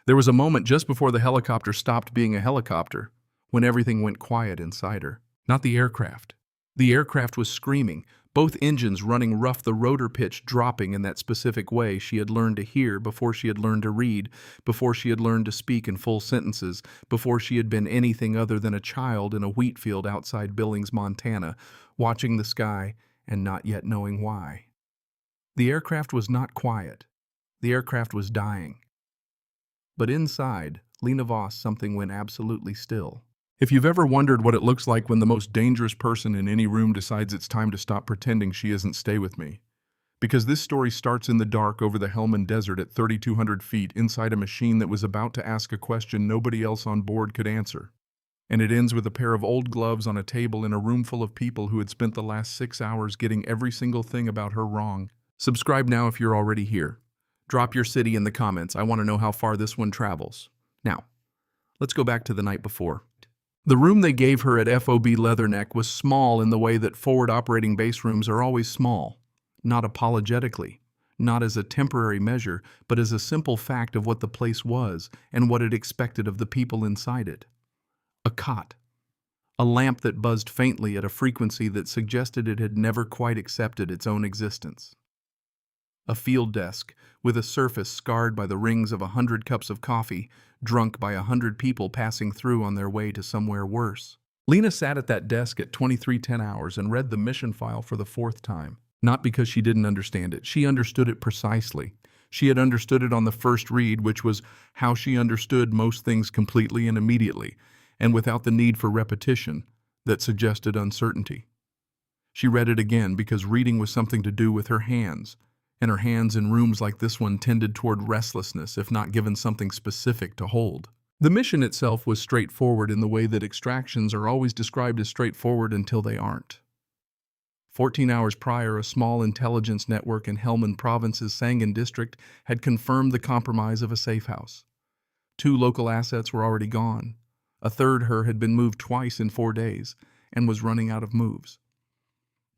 There was a moment just before the helicopter stopped being a helicopter, when everything went quiet inside her. Not the aircraft. The aircraft was screaming, both engines running rough, the rotor pitch dropping in that specific way she had learned to hear before she had learned to read, before she had learned to speak in full sentences, before she had been anything other than a child in a wheat field outside Billings, Montana, watching the sky and not yet knowing why. The aircraft was not quiet. The aircraft was dying. But inside, Lena Voss, something went absolutely still. If you've ever wondered what it looks like when the most dangerous person in any room decides it's time to stop pretending she isn't, stay with me. Because this story starts in the dark over the Helmand Desert at 3,200 feet inside a machine that was about to ask a question nobody else on board could answer. And it ends with a pair of old gloves on a table in a room full of people who had spent the last 6 hours getting every single thing about her wrong. Subscribe now if you're already here. Drop your city in the comments. I want to know how far this one travels. Now, let's go back to the night before. The room they gave her at FOB Leatherneck was small in the way that forward operating base rooms are always small. Not apologetically, not as a temporary measure, but as a simple fact of what the place was and what it expected of the people inside it. A cot. A lamp that buzzed faintly at a frequency that suggested it had never quite accepted its own existence. A field desk, with a surface scarred by the rings of 100 cups of coffee, drunk by 100 people passing through on their way to somewhere worse. Lena sat at that desk at 23:10 hours and read the mission file for the 4th time. Not because she didn't understand it. She understood it precisely. She had understood it on the first read, which was how she understood most things completely and immediately, and without the need for repetition that suggested uncertainty. She read it again because reading was something to do with her hands, and her hands in rooms like this one tended toward restlessness if not given something specific to hold. The mission itself was straightforward in the way that extractions are always described as straightforward until they aren't. 14 hours prior, a small intelligence network in Helmand Province's Sangin district had confirmed the compromise of a safe house. 2 local assets were already gone. A third her had been moved twice in 4 days and was running out of moves.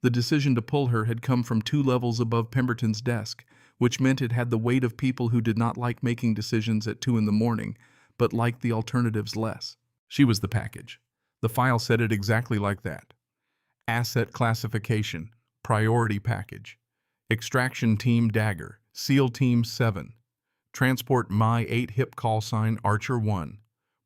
The decision to pull her had come from 2 levels above Pemberton's desk, which meant it had the weight of people who did not like making decisions at 2 in the morning, but liked the alternatives less. She was the package. The file said it exactly like that. Asset classification, priority package. Extraction team Dagger, SEAL team 7. Transport Mi-8 hip call sign Archer 1.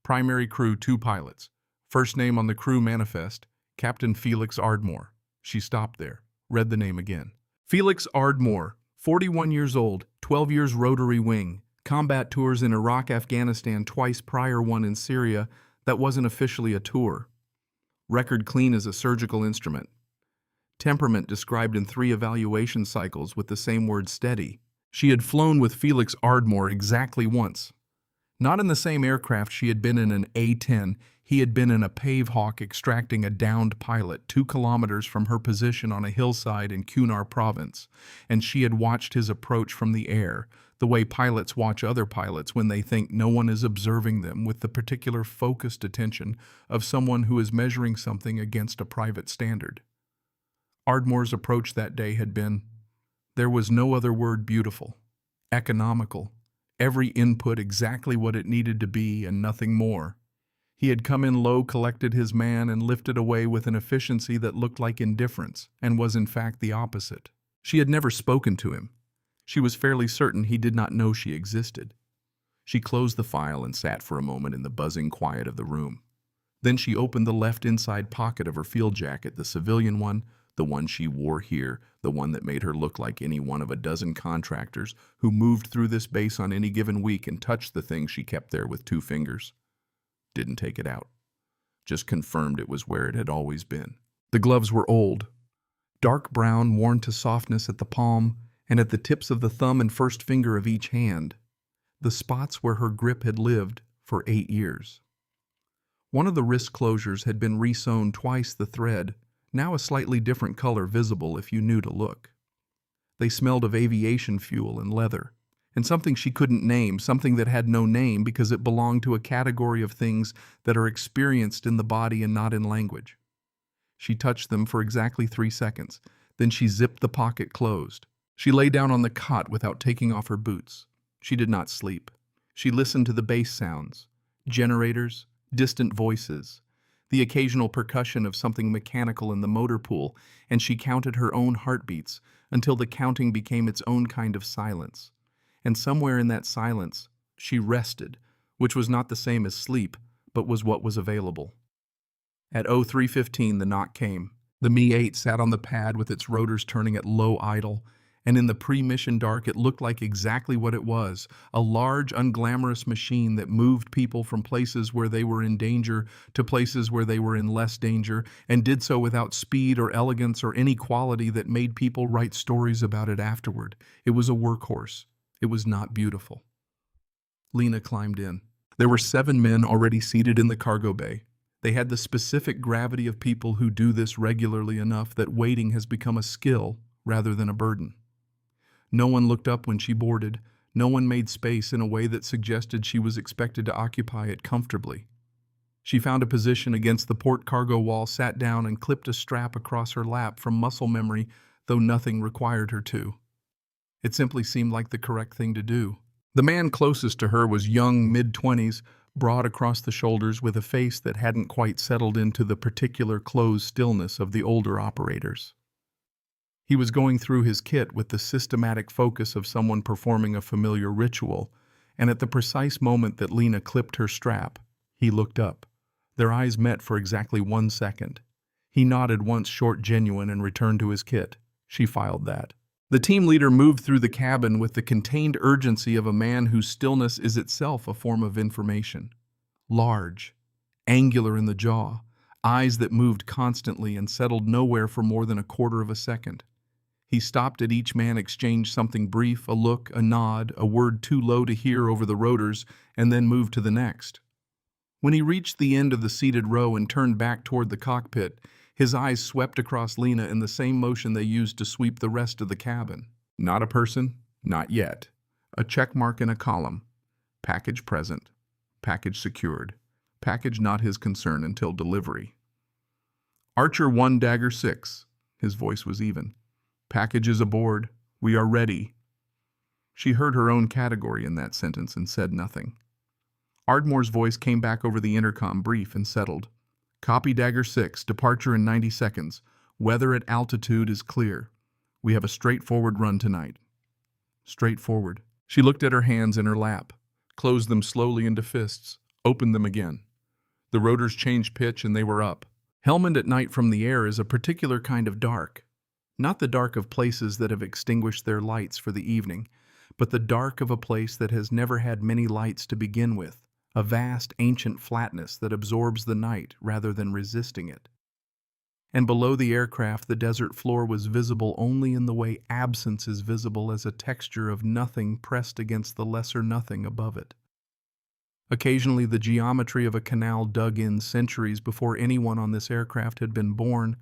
Primary crew 2 pilots. First name on the crew manifest, Captain Felix Ardmore. She stopped there, read the name again. Felix Ardmore, 41 years old, 12 years Rotary Wing, combat tours in Iraq, Afghanistan twice prior, one in Syria. That wasn't officially a tour. Record clean as a surgical instrument. Temperament described in 3 evaluation cycles with the same word steady. She had flown with Felix Ardmore exactly once. Not in the same aircraft. She had been in an A-10. He had been in a Pavehawk extracting a downed pilot 2 kilometers from her position on a hillside in Kunar province, and she had watched his approach from the air, the way pilots watch other pilots when they think no one is observing them, with the particular focused attention of someone who is measuring something against a private standard. Ardmore's approach that day had been, there was no other word, beautiful, economical, every input exactly what it needed to be and nothing more. He had come in low, collected his man, and lifted away with an efficiency that looked like indifference, and was in fact the opposite. She had never spoken to him. She was fairly certain he did not know she existed. She closed the file and sat for a moment in the buzzing quiet of the room. Then she opened the left inside pocket of her field jacket, the civilian one, the one she wore here, the one that made her look like any one of a dozen contractors who moved through this base on any given week, and touched the thing she kept there with 2 fingers. Didn't take it out. Just confirmed it was where it had always been. The gloves were old, dark brown, worn to softness at the palm and at the tips of the thumb and first finger of each hand, the spots where her grip had lived for 8 years. One of the wrist closures had been resewn twice the thread, now a slightly different color visible if you knew to look. They smelled of aviation fuel and leather, and something she couldn't name, something that had no name because it belonged to a category of things that are experienced in the body and not in language. She touched them for exactly 3 seconds, then she zipped the pocket closed. She lay down on the cot without taking off her boots. She did not sleep. She listened to the bass sounds, generators, distant voices, the occasional percussion of something mechanical in the motor pool, and she counted her own heartbeats until the counting became its own kind of silence. And somewhere in that silence, she rested, which was not the same as sleep, but was what was available. At 03:15, the knock came. The Mi-8 sat on the pad with its rotors turning at low idle, and in the pre-mission dark it looked like exactly what it was, a large, unglamorous machine that moved people from places where they were in danger to places where they were in less danger, and did so without speed or elegance or any quality that made people write stories about it afterward. It was a workhorse. It was not beautiful. Lena climbed in. There were 7 men already seated in the cargo bay. They had the specific gravity of people who do this regularly enough that waiting has become a skill rather than a burden. No one looked up when she boarded. No one made space in a way that suggested she was expected to occupy it comfortably. She found a position against the port cargo wall, sat down, and clipped a strap across her lap from muscle memory, though nothing required her to. It simply seemed like the correct thing to do. The man closest to her was young, mid-20s, broad across the shoulders, with a face that hadn't quite settled into the particular closed stillness of the older operators. He was going through his kit with the systematic focus of someone performing a familiar ritual, and at the precise moment that Lena clipped her strap, he looked up. Their eyes met for exactly 1 second. He nodded once, short, genuine, and returned to his kit. She filed that. The team leader moved through the cabin with the contained urgency of a man whose stillness is itself a form of information. Large, angular in the jaw, eyes that moved constantly and settled nowhere for more than a quarter of a second. He stopped at each man, exchanged something brief, a look, a nod, a word too low to hear over the rotors, and then moved to the next. When he reached the end of the seated row and turned back toward the cockpit, his eyes swept across Lena in the same motion they used to sweep the rest of the cabin. Not a person, not yet. A check mark in a column. Package present. Package secured. Package not his concern until delivery. Archer 1 Dagger 6. His voice was even. Package is aboard. We are ready. She heard her own category in that sentence and said nothing. Ardmore's voice came back over the intercom, brief and settled. Copy Dagger 6, departure in 90 seconds. Weather at altitude is clear. We have a straightforward run tonight. Straightforward. She looked at her hands in her lap, closed them slowly into fists, opened them again. The rotors changed pitch and they were up. Helmand at night from the air is a particular kind of dark. Not the dark of places that have extinguished their lights for the evening, but the dark of a place that has never had many lights to begin with. A vast, ancient flatness that absorbs the night rather than resisting it. And below the aircraft, the desert floor was visible only in the way absence is visible, as a texture of nothing pressed against the lesser nothing above it. Occasionally, the geometry of a canal dug in centuries before anyone on this aircraft had been born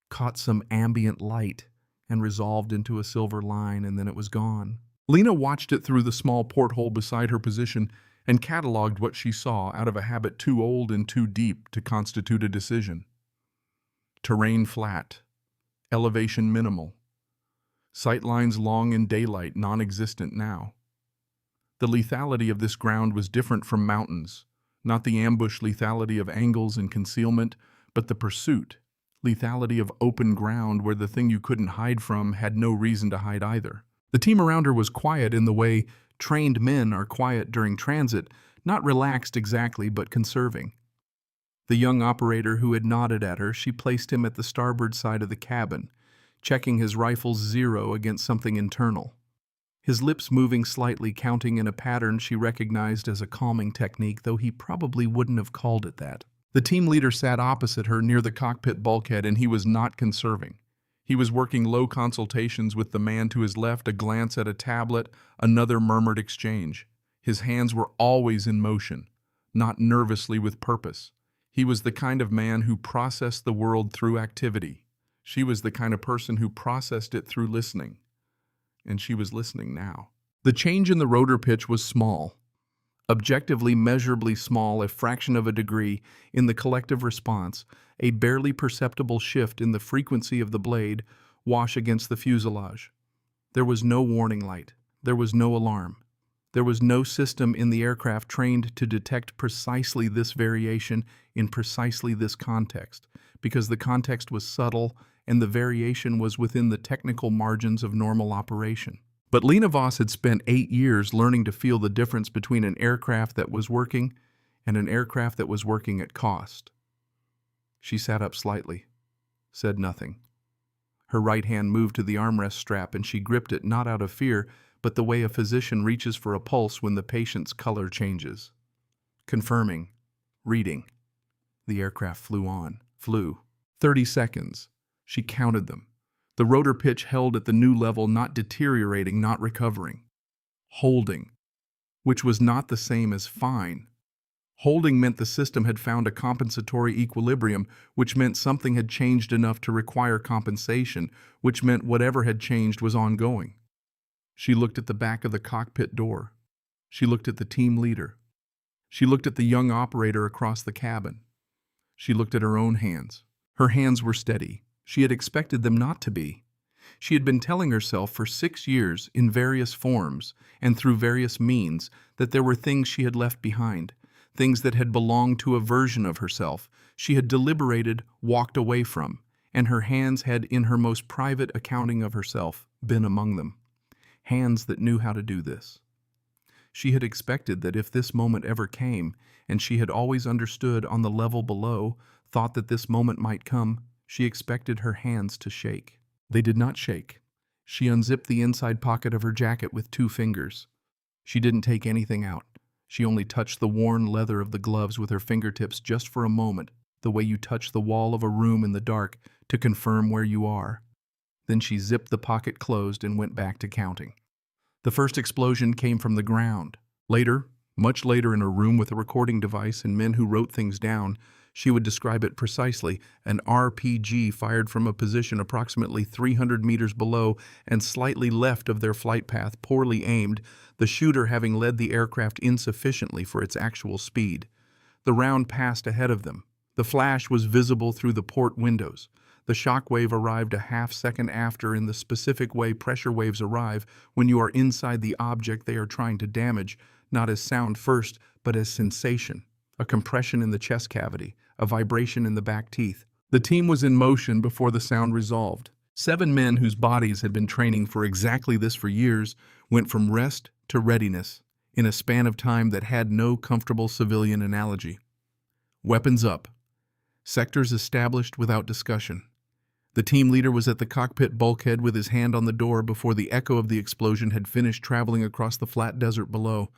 caught some ambient light and resolved into a silver line, and then it was gone. Lena watched it through the small porthole beside her position and catalogued what she saw out of a habit too old and too deep to constitute a decision. Terrain flat, elevation minimal, sightlines long in daylight, non-existent now. The lethality of this ground was different from mountains, not the ambush lethality of angles and concealment, but the pursuit, lethality of open ground where the thing you couldn't hide from had no reason to hide either. The team around her was quiet in the way trained men are quiet during transit, not relaxed exactly, but conserving. The young operator who had nodded at her, she placed him at the starboard side of the cabin, checking his rifle's 0 against something internal. His lips moving slightly, counting in a pattern she recognized as a calming technique, though he probably wouldn't have called it that. The team leader sat opposite her near the cockpit bulkhead, and he was not conserving. He was working low consultations with the man to his left, a glance at a tablet, another murmured exchange. His hands were always in motion, not nervously, with purpose. He was the kind of man who processed the world through activity. She was the kind of person who processed it through listening. And she was listening now. The change in the rotor pitch was small. Objectively, measurably small, a fraction of a degree, in the collective response, a barely perceptible shift in the frequency of the blade wash against the fuselage. There was no warning light. There was no alarm. There was no system in the aircraft trained to detect precisely this variation in precisely this context, because the context was subtle and the variation was within the technical margins of normal operation. But Lena Voss had spent 8 years learning to feel the difference between an aircraft that was working and an aircraft that was working at cost. She sat up slightly, said nothing. Her right hand moved to the armrest strap and she gripped it not out of fear, but the way a physician reaches for a pulse when the patient's color changes. Confirming. Reading. The aircraft flew. 30 seconds. She counted them. The rotor pitch held at the new level, not deteriorating, not recovering. Holding, which was not the same as fine. Holding meant the system had found a compensatory equilibrium, which meant something had changed enough to require compensation, which meant whatever had changed was ongoing. She looked at the back of the cockpit door. She looked at the team leader. She looked at the young operator across the cabin. She looked at her own hands. Her hands were steady. She had expected them not to be. She had been telling herself for 6 years, in various forms and through various means, that there were things she had left behind, things that had belonged to a version of herself she had deliberated, walked away from, and her hands had, in her most private accounting of herself, been among them. Hands that knew how to do this. She had expected that if this moment ever came, and she had always understood on the level below, thought that this moment might come, she expected her hands to shake. They did not shake. She unzipped the inside pocket of her jacket with 2 fingers. She didn't take anything out. She only touched the worn leather of the gloves with her fingertips just for a moment, the way you touch the wall of a room in the dark to confirm where you are. Then she zipped the pocket closed and went back to counting. The first explosion came from the ground. Later, much later, in a room with a recording device and men who wrote things down, she would describe it precisely: an RPG fired from a position approximately 300 meters below and slightly left of their flight path, poorly aimed, the shooter having led the aircraft insufficiently for its actual speed. The round passed ahead of them. The flash was visible through the port windows. The shock wave arrived a half-second after, in the specific way pressure waves arrive when you are inside the object they are trying to damage, not as sound first, but as sensation. A compression in the chest cavity, a vibration in the back teeth. The team was in motion before the sound resolved. 7 men whose bodies had been training for exactly this for years went from rest to readiness in a span of time that had no comfortable civilian analogy. Weapons up. Sectors established without discussion. The team leader was at the cockpit bulkhead with his hand on the door before the echo of the explosion had finished traveling across the flat desert below.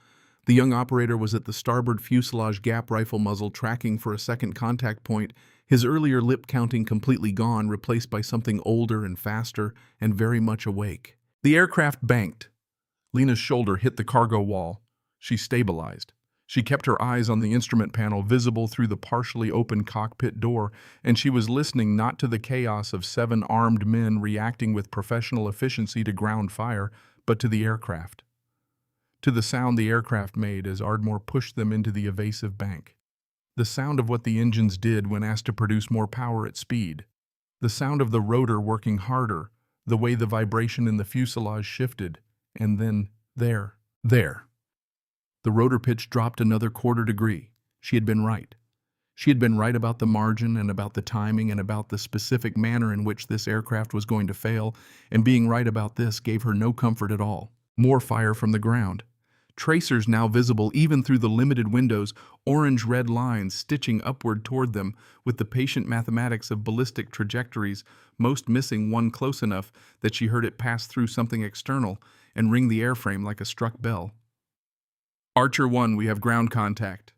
The young operator was at the starboard fuselage gap rifle muzzle tracking for a second contact point, his earlier lip counting completely gone, replaced by something older and faster and very much awake. The aircraft banked. Lena's shoulder hit the cargo wall. She stabilized. She kept her eyes on the instrument panel visible through the partially open cockpit door, and she was listening not to the chaos of 7 armed men reacting with professional efficiency to ground fire, but to the aircraft. To the sound the aircraft made as Ardmore pushed them into the evasive bank. The sound of what the engines did when asked to produce more power at speed. The sound of the rotor working harder, the way the vibration in the fuselage shifted, and then there. The rotor pitch dropped another 1/4 degree. She had been right. She had been right about the margin and about the timing and about the specific manner in which this aircraft was going to fail, and being right about this gave her no comfort at all. More fire from the ground. Tracers now visible even through the limited windows, orange-red lines stitching upward toward them with the patient mathematics of ballistic trajectories, most missing one close enough that she heard it pass through something external and ring the airframe like a struck bell. Archer 1, we have ground contact.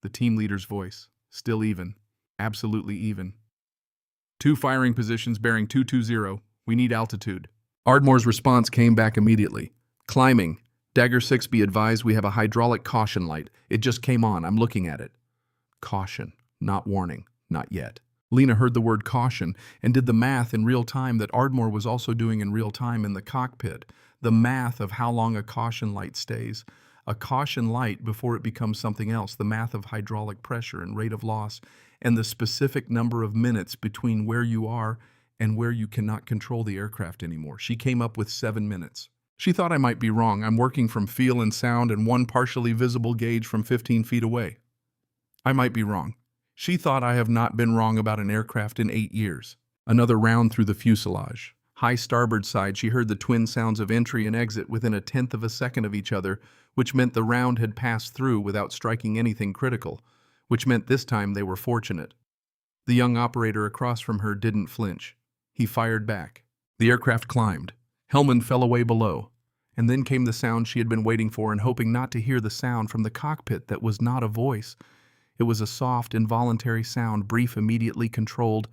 The team leader's voice, still even, absolutely even. 2 firing positions bearing 220, we need altitude. Ardmore's response came back immediately. Climbing. Dagger 6, be advised we have a hydraulic caution light. It just came on, I'm looking at it. Caution, not warning, not yet. Lena heard the word caution and did the math in real time that Ardmore was also doing in real time in the cockpit. The math of how long a caution light stays. A caution light before it becomes something else, the math of hydraulic pressure and rate of loss, and the specific number of minutes between where you are and where you cannot control the aircraft anymore. She came up with 7 minutes. She thought I might be wrong. I'm working from feel and sound and one partially visible gauge from 15 feet away. I might be wrong. She thought I have not been wrong about an aircraft in 8 years. Another round through the fuselage. High starboard side, she heard the twin sounds of entry and exit within a tenth of a second of each other, which meant the round had passed through without striking anything critical, which meant this time they were fortunate. The young operator across from her didn't flinch. He fired back. The aircraft climbed. Helmand fell away below. And then came the sound she had been waiting for and hoping not to hear the sound from the cockpit that was not a voice. It was a soft, involuntary sound, brief, immediately controlled,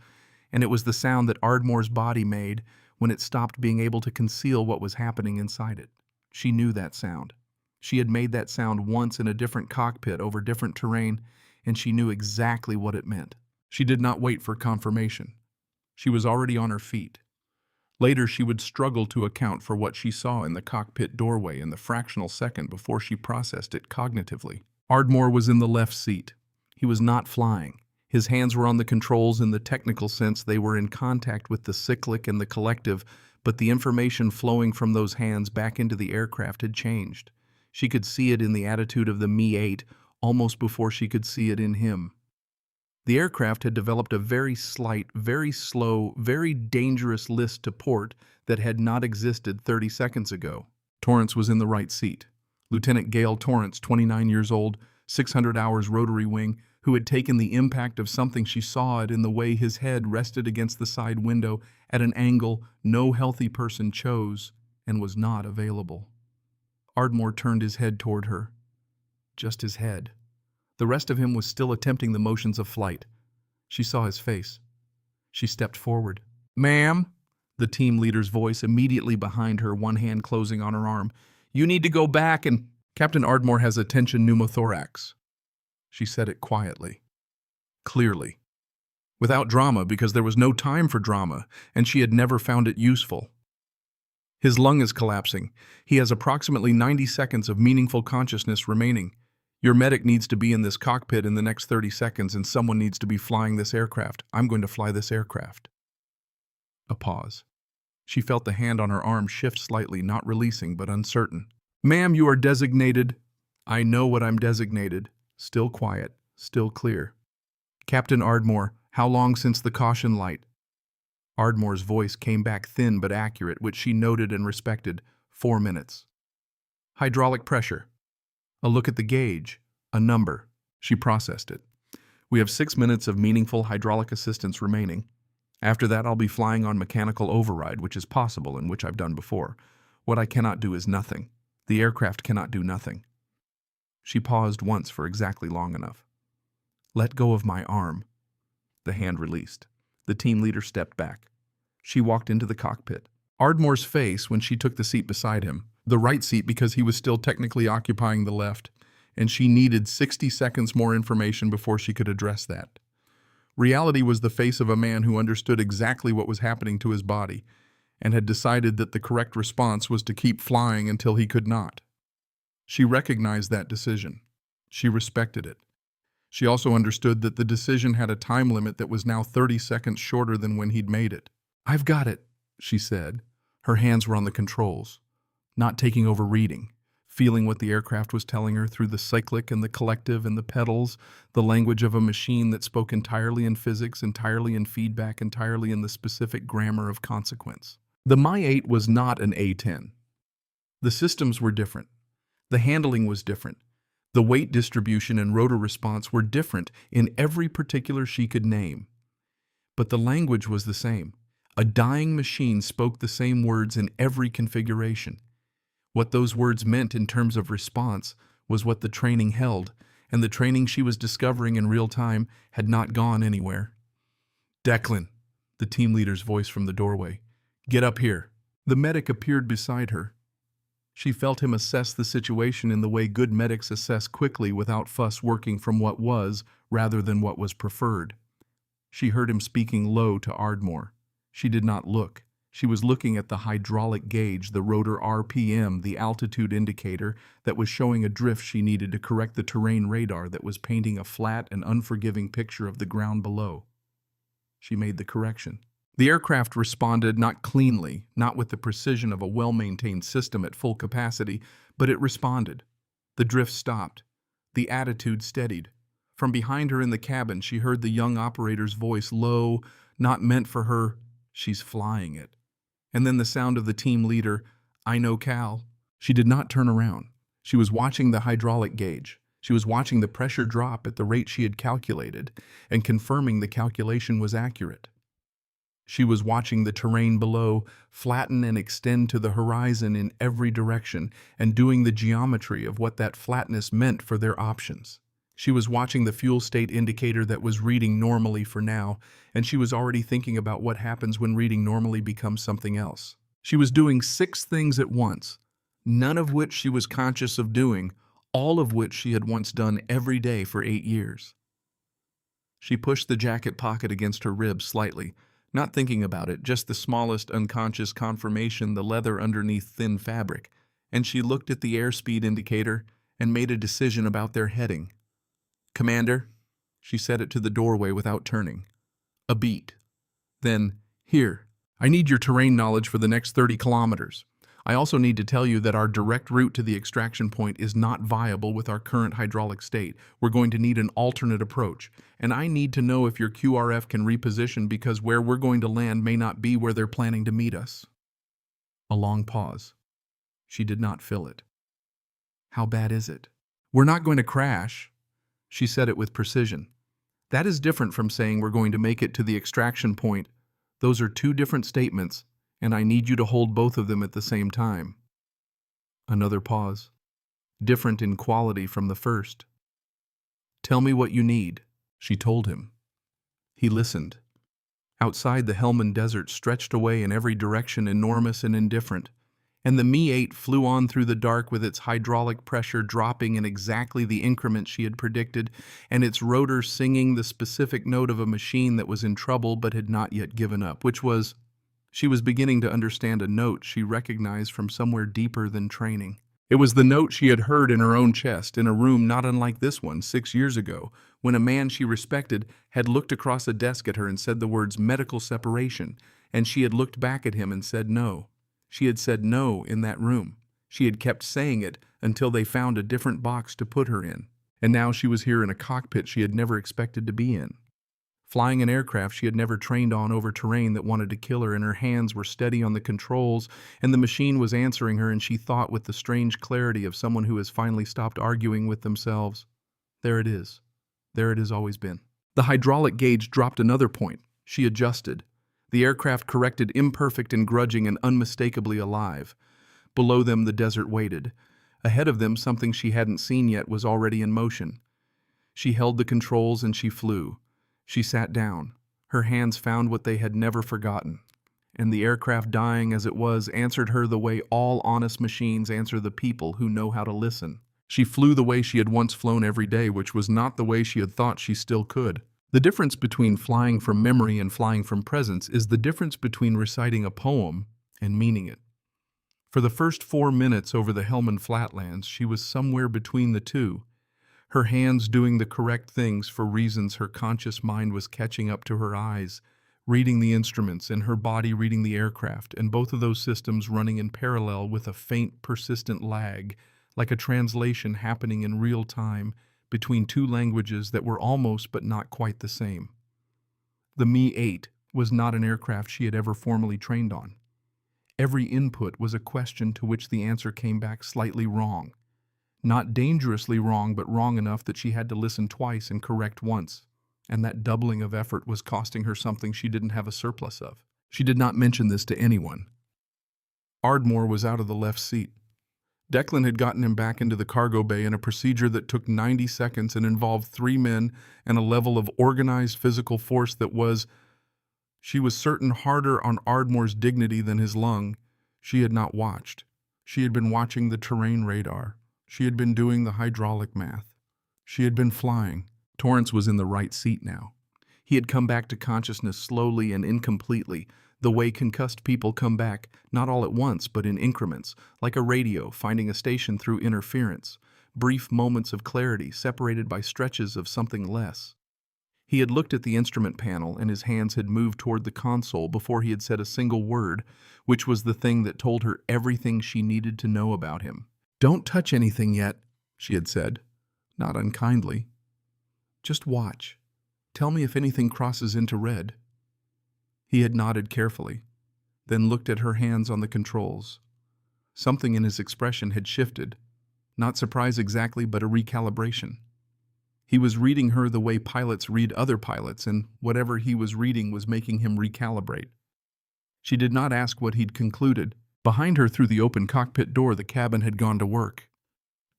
and it was the sound that Ardmore's body made when it stopped being able to conceal what was happening inside it. She knew that sound. She had made that sound once in a different cockpit over different terrain, and she knew exactly what it meant. She did not wait for confirmation. She was already on her feet. Later, she would struggle to account for what she saw in the cockpit doorway in the fractional second before she processed it cognitively. Ardmore was in the left seat. He was not flying. His hands were on the controls in the technical sense. They were in contact with the cyclic and the collective, but the information flowing from those hands back into the aircraft had changed. She could see it in the attitude of the Mi-8 almost before she could see it in him. The aircraft had developed a very slight, very slow, very dangerous list to port that had not existed 30 seconds ago. Torrance was in the right seat. Lieutenant Gale Torrance, 29 years old, 600 hours rotary wing, who had taken the impact of something. She saw it in the way his head rested against the side window at an angle no healthy person chose and was not available. Ardmore turned his head toward her. Just his head. The rest of him was still attempting the motions of flight. She saw his face. She stepped forward. "Ma'am," the team leader's voice immediately behind her, one hand closing on her arm. "You need to go back and—" "Captain Ardmore has a tension pneumothorax." She said it quietly, clearly, without drama, because there was no time for drama, and she had never found it useful. "His lung is collapsing. He has approximately 90 seconds of meaningful consciousness remaining. Your medic needs to be in this cockpit in the next 30 seconds, and someone needs to be flying this aircraft. I'm going to fly this aircraft." A pause. She felt the hand on her arm shift slightly, not releasing, but uncertain. "Ma'am, you are designated." "I know what I'm designated." Still quiet, still clear. "Captain Ardmore, how long since the caution light?" Ardmore's voice came back thin but accurate, which she noted and respected. 4 minutes. "Hydraulic pressure." A look at the gauge. A number. She processed it. "We have 6 minutes of meaningful hydraulic assistance remaining. After that, I'll be flying on mechanical override, which is possible and which I've done before. What I cannot do is nothing. The aircraft cannot do nothing." She paused once for exactly long enough. "Let go of my arm." The hand released. The team leader stepped back. She walked into the cockpit. Ardmore's face when she took the seat beside him, the right seat because he was still technically occupying the left, and she needed 60 seconds more information before she could address that. Reality was the face of a man who understood exactly what was happening to his body and had decided that the correct response was to keep flying until he could not. She recognized that decision. She respected it. She also understood that the decision had a time limit that was now 30 seconds shorter than when he'd made it. "I've got it," she said. Her hands were on the controls, not taking over reading, feeling what the aircraft was telling her through the cyclic and the collective and the pedals, the language of a machine that spoke entirely in physics, entirely in feedback, entirely in the specific grammar of consequence. The Mi-8 was not an A-10. The systems were different. The handling was different. The weight distribution and rotor response were different in every particular she could name. But the language was the same. A dying machine spoke the same words in every configuration. What those words meant in terms of response was what the training held, and the training she was discovering in real time had not gone anywhere. "Declan," the team leader's voice from the doorway. "Get up here." The medic appeared beside her. She felt him assess the situation in the way good medics assess quickly without fuss, working from what was rather than what was preferred. She heard him speaking low to Ardmore. She did not look. She was looking at the hydraulic gauge, the rotor RPM, the altitude indicator that was showing a drift she needed to correct the terrain radar that was painting a flat and unforgiving picture of the ground below. She made the correction. The aircraft responded not cleanly, not with the precision of a well-maintained system at full capacity, but it responded. The drift stopped. The attitude steadied. From behind her in the cabin, she heard the young operator's voice, low, not meant for her, "She's flying it." And then the sound of the team leader, "I know, Cal." She did not turn around. She was watching the hydraulic gauge. She was watching the pressure drop at the rate she had calculated, and confirming the calculation was accurate. She was watching the terrain below flatten and extend to the horizon in every direction, and doing the geometry of what that flatness meant for their options. She was watching the fuel state indicator that was reading normally for now, and she was already thinking about what happens when reading normally becomes something else. She was doing 6 things at once, none of which she was conscious of doing, all of which she had once done every day for 8 years. She pushed the jacket pocket against her ribs slightly, not thinking about it, just the smallest unconscious confirmation, the leather underneath thin fabric, and she looked at the airspeed indicator and made a decision about their heading. "Commander," she said it to the doorway without turning. A beat. Then, "Here, I need your terrain knowledge for the next 30 kilometers. I also need to tell you that our direct route to the extraction point is not viable with our current hydraulic state. We're going to need an alternate approach. And I need to know if your QRF can reposition, because where we're going to land may not be where they're planning to meet us." A long pause. She did not fill it. "How bad is it?" "We're not going to crash." She said it with precision. "That is different from saying we're going to make it to the extraction point. Those are 2 different statements, and I need you to hold both of them at the same time." Another pause. Different in quality from the first. "Tell me what you need," she told him. He listened. Outside, the Helmand Desert stretched away in every direction, enormous and indifferent, and the Mi-8 flew on through the dark with its hydraulic pressure dropping in exactly the increment she had predicted, and its rotor singing the specific note of a machine that was in trouble but had not yet given up, which was... She was beginning to understand a note she recognized from somewhere deeper than training. It was the note she had heard in her own chest, in a room not unlike this one 6 years ago, when a man she respected had looked across a desk at her and said the words "medical separation," and she had looked back at him and said no. She had said no in that room. She had kept saying it until they found a different box to put her in. And now she was here in a cockpit she had never expected to be in. Flying an aircraft she had never trained on over terrain that wanted to kill her, and her hands were steady on the controls, and the machine was answering her, and she thought with the strange clarity of someone who has finally stopped arguing with themselves. There it is. There it has always been. The hydraulic gauge dropped another point. She adjusted. The aircraft corrected, imperfect and grudging and unmistakably alive. Below them the desert waited. Ahead of them something she hadn't seen yet was already in motion. She held the controls and she flew. She sat down. Her hands found what they had never forgotten. And the aircraft, dying as it was, answered her the way all honest machines answer the people who know how to listen. She flew the way she had once flown every day, which was not the way she had thought she still could. The difference between flying from memory and flying from presence is the difference between reciting a poem and meaning it. For the first 4 minutes over the Helmand Flatlands, she was somewhere between the two, her hands doing the correct things for reasons her conscious mind was catching up to her eyes, reading the instruments, and her body reading the aircraft, and both of those systems running in parallel with a faint, persistent lag, like a translation happening in real time between 2 languages that were almost but not quite the same. The Mi-8 was not an aircraft she had ever formally trained on. Every input was a question to which the answer came back slightly wrong. Not dangerously wrong, but wrong enough that she had to listen twice and correct once. And that doubling of effort was costing her something she didn't have a surplus of. She did not mention this to anyone. Ardmore was out of the left seat. Declan had gotten him back into the cargo bay in a procedure that took 90 seconds and involved 3 men and a level of organized physical force that was, she was certain, harder on Ardmore's dignity than his lung. She had not watched. She had been watching the terrain radar. She had been doing the hydraulic math. She had been flying. Torrance was in the right seat now. He had come back to consciousness slowly and incompletely, the way concussed people come back, not all at once, but in increments, like a radio finding a station through interference, brief moments of clarity separated by stretches of something less. He had looked at the instrument panel and his hands had moved toward the console before he had said a single word, which was the thing that told her everything she needed to know about him. "Don't touch anything yet," she had said, not unkindly. "Just watch. Tell me if anything crosses into red." He had nodded carefully, then looked at her hands on the controls. Something in his expression had shifted. Not surprise exactly, but a recalibration. He was reading her the way pilots read other pilots, and whatever he was reading was making him recalibrate. She did not ask what he'd concluded. Behind her, through the open cockpit door, the cabin had gone to work.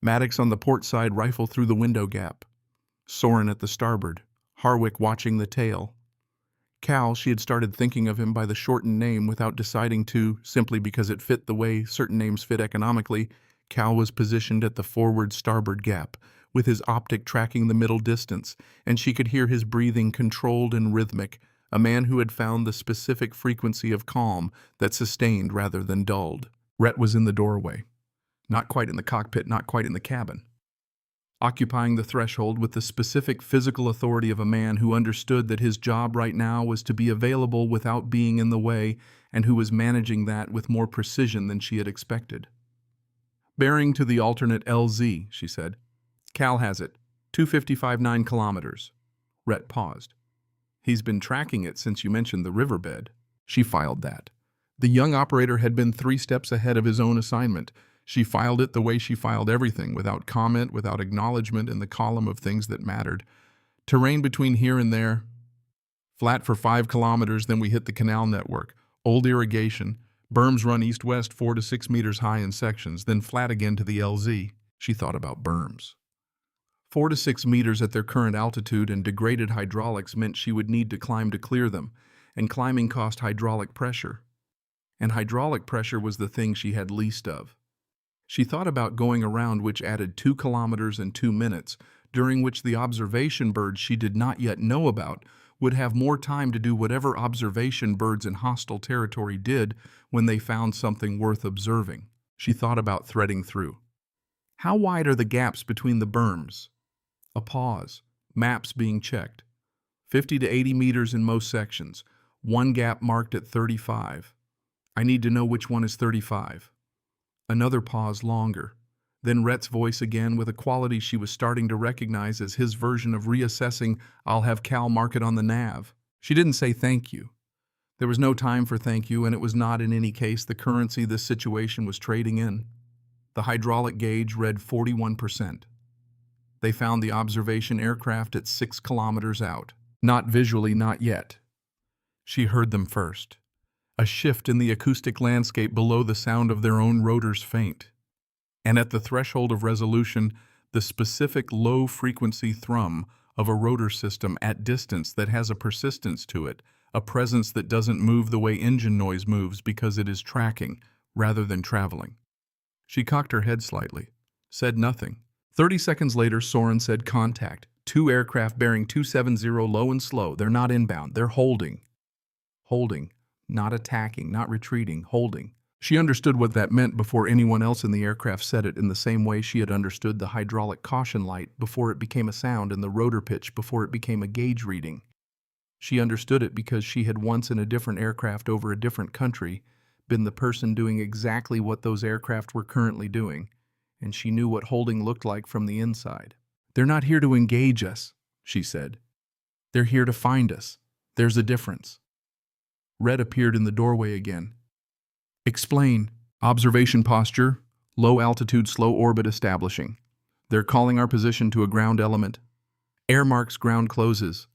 Maddox on the port side, rifle through the window gap. Soren at the starboard, Harwick watching the tail. Cal, she had started thinking of him by the shortened name without deciding to, simply because it fit the way certain names fit economically. Cal was positioned at the forward starboard gap, with his optic tracking the middle distance, and she could hear his breathing controlled and rhythmic, a man who had found the specific frequency of calm that sustained rather than dulled. Rhett was in the doorway. Not quite in the cockpit, not quite in the cabin. Occupying the threshold with the specific physical authority of a man who understood that his job right now was to be available without being in the way, and who was managing that with more precision than she had expected. "Bearing to the alternate LZ," she said. "Cal has it. 255 9 kilometers. Rhett paused. "He's been tracking it since you mentioned the riverbed." She filed that. The young operator had been 3 steps ahead of his own assignment. She filed it the way she filed everything, without comment, without acknowledgement in the column of things that mattered. "Terrain between here and there. Flat for 5 kilometers, then we hit the canal network. Old irrigation. Berms run east-west 4 to 6 meters high in sections, then flat again to the LZ." She thought about berms. 4 to 6 meters at their current altitude, and degraded hydraulics meant she would need to climb to clear them, and climbing cost hydraulic pressure. And hydraulic pressure was the thing she had least of. She thought about going around, which added 2 kilometers and 2 minutes, during which the observation birds she did not yet know about would have more time to do whatever observation birds in hostile territory did when they found something worth observing. She thought about threading through. How wide are the gaps between the berms? A pause. Maps being checked. 50 to 80 meters in most sections. One gap marked at 35. I need to know which one is 35. Another pause, longer. Then Rhett's voice again, with a quality she was starting to recognize as his version of reassessing, "I'll have Cal mark it on the nav." She didn't say thank you. There was no time for thank you, and it was not in any case the currency this situation was trading in. The hydraulic gauge read 41%. They found the observation aircraft at 6 kilometers out. Not visually, not yet. She heard them first. A shift in the acoustic landscape below, the sound of their own rotors faint. And at the threshold of resolution, the specific low-frequency thrum of a rotor system at distance that has a persistence to it, a presence that doesn't move the way engine noise moves because it is tracking rather than traveling. She cocked her head slightly, said nothing. 30 seconds later, Soren said, "Contact. 2 aircraft bearing 270 low and slow. They're not inbound. They're holding." Holding. Not attacking, not retreating, holding. She understood what that meant before anyone else in the aircraft said it, in the same way she had understood the hydraulic caution light before it became a sound and the rotor pitch before it became a gauge reading. She understood it because she had once, in a different aircraft over a different country, been the person doing exactly what those aircraft were currently doing, and she knew what holding looked like from the inside. "They're not here to engage us," she said. "They're here to find us. There's a difference." Red appeared in the doorway again. "Explain." "Observation posture, low altitude, slow orbit establishing. They're calling our position to a ground element. Air marks ground closes.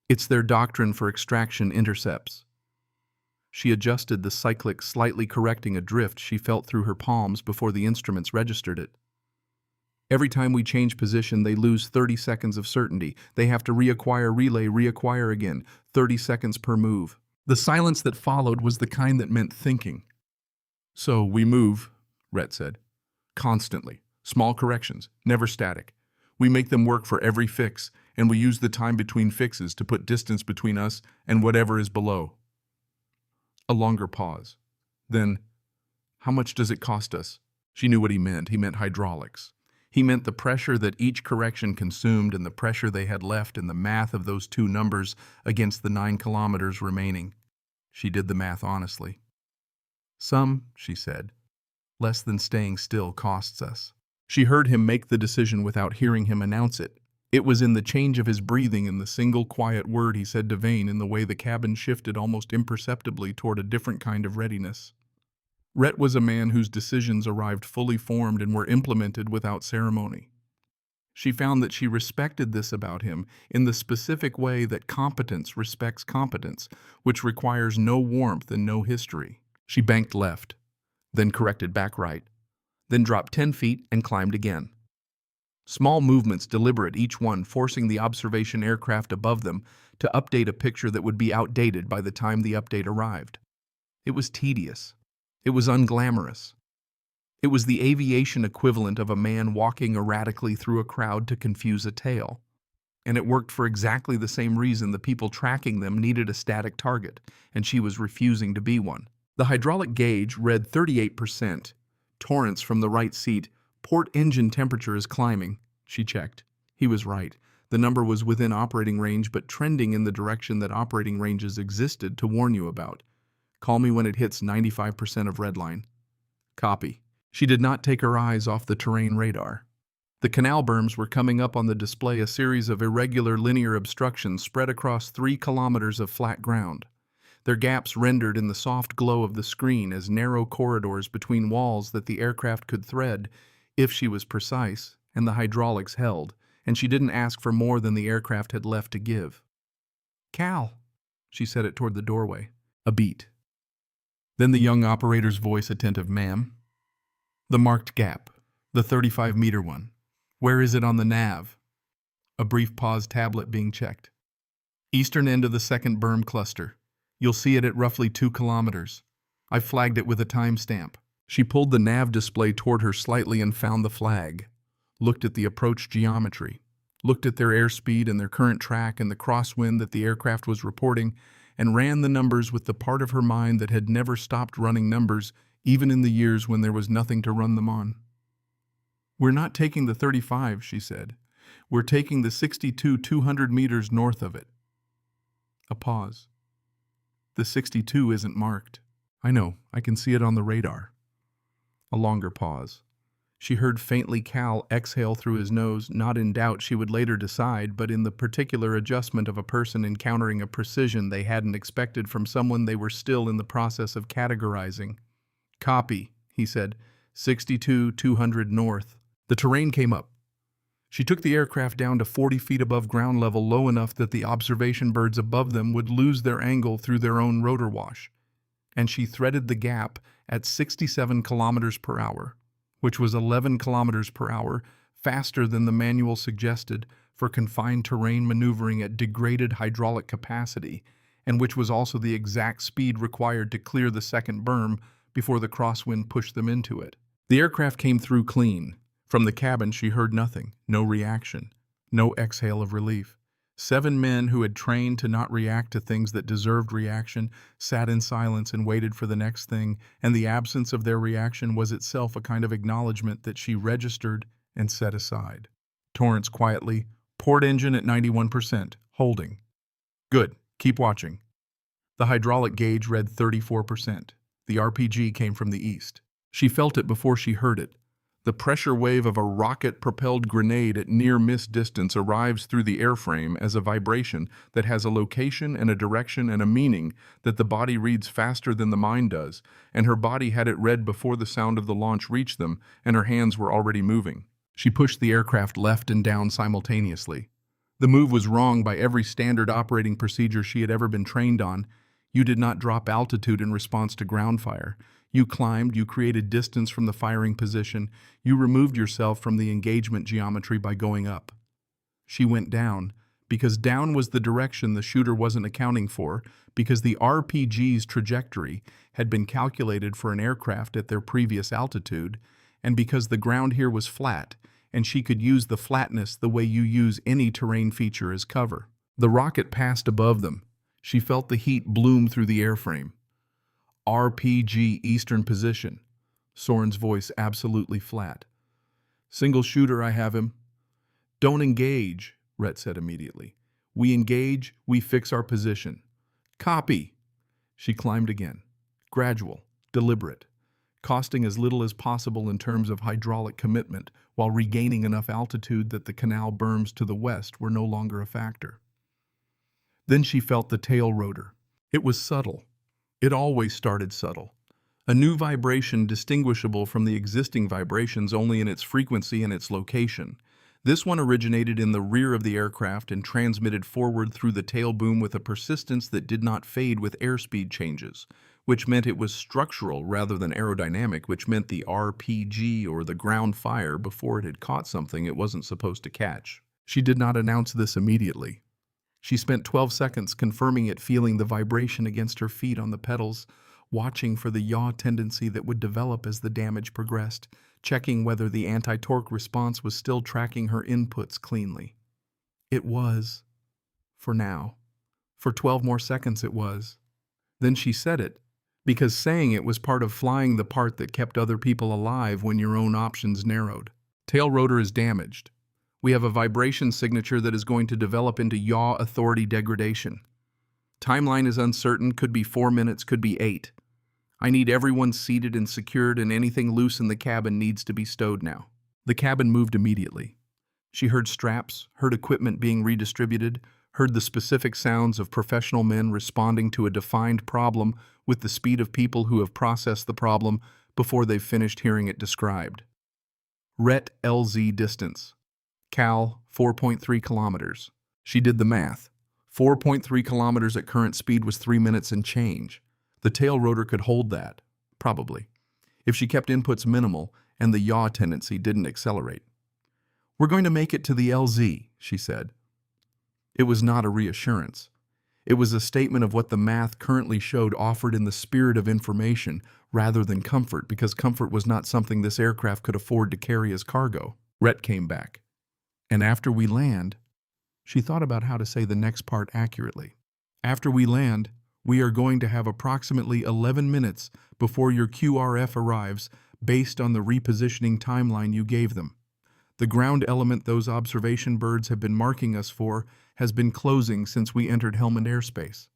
It's their doctrine for extraction intercepts." She adjusted the cyclic, slightly correcting a drift she felt through her palms before the instruments registered it. "Every time we change position, they lose 30 seconds of certainty. They have to reacquire relay, reacquire again, 30 seconds per move." The silence that followed was the kind that meant thinking. "So we move," Rhett said. "Constantly. Small corrections, never static. We make them work for every fix, and we use the time between fixes to put distance between us and whatever is below." A longer pause. Then, "How much does it cost us?" She knew what he meant. He meant hydraulics. He meant the pressure that each correction consumed and the pressure they had left in the math of those two numbers against the 9 kilometers remaining. She did the math honestly. Some, she said, less than staying still costs us. She heard him make the decision without hearing him announce it. It was in the change of his breathing and the single quiet word he said to Vane, in the way the cabin shifted almost imperceptibly toward a different kind of readiness. Rhett was a man whose decisions arrived fully formed and were implemented without ceremony. She found that she respected this about him in the specific way that competence respects competence, which requires no warmth and no history. She banked left, then corrected back right, then dropped 10 feet and climbed again. Small movements, deliberate, each one forcing the observation aircraft above them to update a picture that would be outdated by the time the update arrived. It was tedious. It was unglamorous. It was the aviation equivalent of a man walking erratically through a crowd to confuse a tail. And it worked for exactly the same reason the people tracking them needed a static target, and she was refusing to be one. The hydraulic gauge read 38%. Torrance from the right seat. Port engine temperature is climbing, she checked. He was right. The number was within operating range, but trending in the direction that operating ranges existed to warn you about. Call me when it hits 95% of redline. Copy. She did not take her eyes off the terrain radar. The canal berms were coming up on the display, a series of irregular linear obstructions spread across 3 kilometers of flat ground. Their gaps rendered in the soft glow of the screen as narrow corridors between walls that the aircraft could thread, if she was precise, and the hydraulics held, and she didn't ask for more than the aircraft had left to give. "Cal," she said it toward the doorway. A beat. Then the young operator's voice, attentive. "Ma'am?" "The marked gap, the 35-meter one. Where is it on the nav?" A brief pause, tablet being checked. "Eastern end of the second berm cluster. You'll see it at roughly 2 kilometers. I flagged it with a timestamp." She pulled the nav display toward her slightly and found the flag, looked at the approach geometry, looked at their airspeed and their current track and the crosswind that the aircraft was reporting, and ran the numbers with the part of her mind that had never stopped running numbers, even in the years when there was nothing to run them on. "We're not taking the 35, she said. "We're taking the 62 200 meters north of it." A pause. "The 62 isn't marked." "I know, I can see it on the radar." A longer pause. She heard faintly Cal exhale through his nose, not in doubt, she would later decide, but in the particular adjustment of a person encountering a precision they hadn't expected from someone they were still in the process of categorizing. "Copy," he said. 62 200 north. The terrain came up. She took the aircraft down to 40 feet above ground level, low enough that the observation birds above them would lose their angle through their own rotor wash. And she threaded the gap at 67 kilometers per hour, which was 11 kilometers per hour, faster than the manual suggested for confined terrain maneuvering at degraded hydraulic capacity, and which was also the exact speed required to clear the second berm before the crosswind pushed them into it. The aircraft came through clean. From the cabin she heard nothing, no reaction, no exhale of relief. 7 men who had trained to not react to things that deserved reaction sat in silence and waited for the next thing, and the absence of their reaction was itself a kind of acknowledgement that she registered and set aside. Torrance quietly, "Port engine at 91%, holding." "Good, keep watching." The hydraulic gauge read 34%. The RPG came from the east. She felt it before she heard it. The pressure wave of a rocket-propelled grenade at near-miss distance arrives through the airframe as a vibration that has a location and a direction and a meaning that the body reads faster than the mind does, and her body had it read before the sound of the launch reached them, and her hands were already moving. She pushed the aircraft left and down simultaneously. The move was wrong by every standard operating procedure she had ever been trained on. You did not drop altitude in response to ground fire. You climbed, you created distance from the firing position, you removed yourself from the engagement geometry by going up. She went down, because down was the direction the shooter wasn't accounting for, because the RPG's trajectory had been calculated for an aircraft at their previous altitude, and because the ground here was flat, and she could use the flatness the way you use any terrain feature as cover. The rocket passed above them. She felt the heat bloom through the airframe. "RPG Eastern position." Soren's voice absolutely flat. Single shooter, I have him. Don't engage, Rhett said immediately. We engage, we fix our position. Copy. She climbed again. Gradual, deliberate, costing as little as possible in terms of hydraulic commitment while regaining enough altitude that the canal berms to the west were no longer a factor. Then she felt the tail rotor. It was subtle. It always started subtle. A new vibration distinguishable from the existing vibrations only in its frequency and its location. This one originated in the rear of the aircraft and transmitted forward through the tail boom with a persistence that did not fade with airspeed changes, which meant it was structural rather than aerodynamic, which meant the RPG or the ground fire before it had caught something it wasn't supposed to catch. She did not announce this immediately. She spent 12 seconds confirming it, feeling the vibration against her feet on the pedals, watching for the yaw tendency that would develop as the damage progressed, checking whether the anti-torque response was still tracking her inputs cleanly. It was. For now. For 12 more seconds it was. Then she said it, because saying it was part of flying the part that kept other people alive when your own options narrowed. Tail rotor is damaged. We have a vibration signature that is going to develop into yaw authority degradation. Timeline is uncertain, could be 4 minutes, could be 8. I need everyone seated and secured, and anything loose in the cabin needs to be stowed now. The cabin moved immediately. She heard straps, heard equipment being redistributed, heard the specific sounds of professional men responding to a defined problem with the speed of people who have processed the problem before they've finished hearing it described. Ret LZ distance. Cal, 4.3 kilometers. She did the math. 4.3 kilometers at current speed was 3 minutes and change. The tail rotor could hold that, probably, if she kept inputs minimal and the yaw tendency didn't accelerate. We're going to make it to the LZ, she said. It was not a reassurance. It was a statement of what the math currently showed offered in the spirit of information rather than comfort, because comfort was not something this aircraft could afford to carry as cargo. Rhett came back. And after we land, she thought about how to say the next part accurately. After we land, we are going to have approximately 11 minutes before your QRF arrives based on the repositioning timeline you gave them. The ground element those observation birds have been marking us for has been closing since we entered Helmand airspace.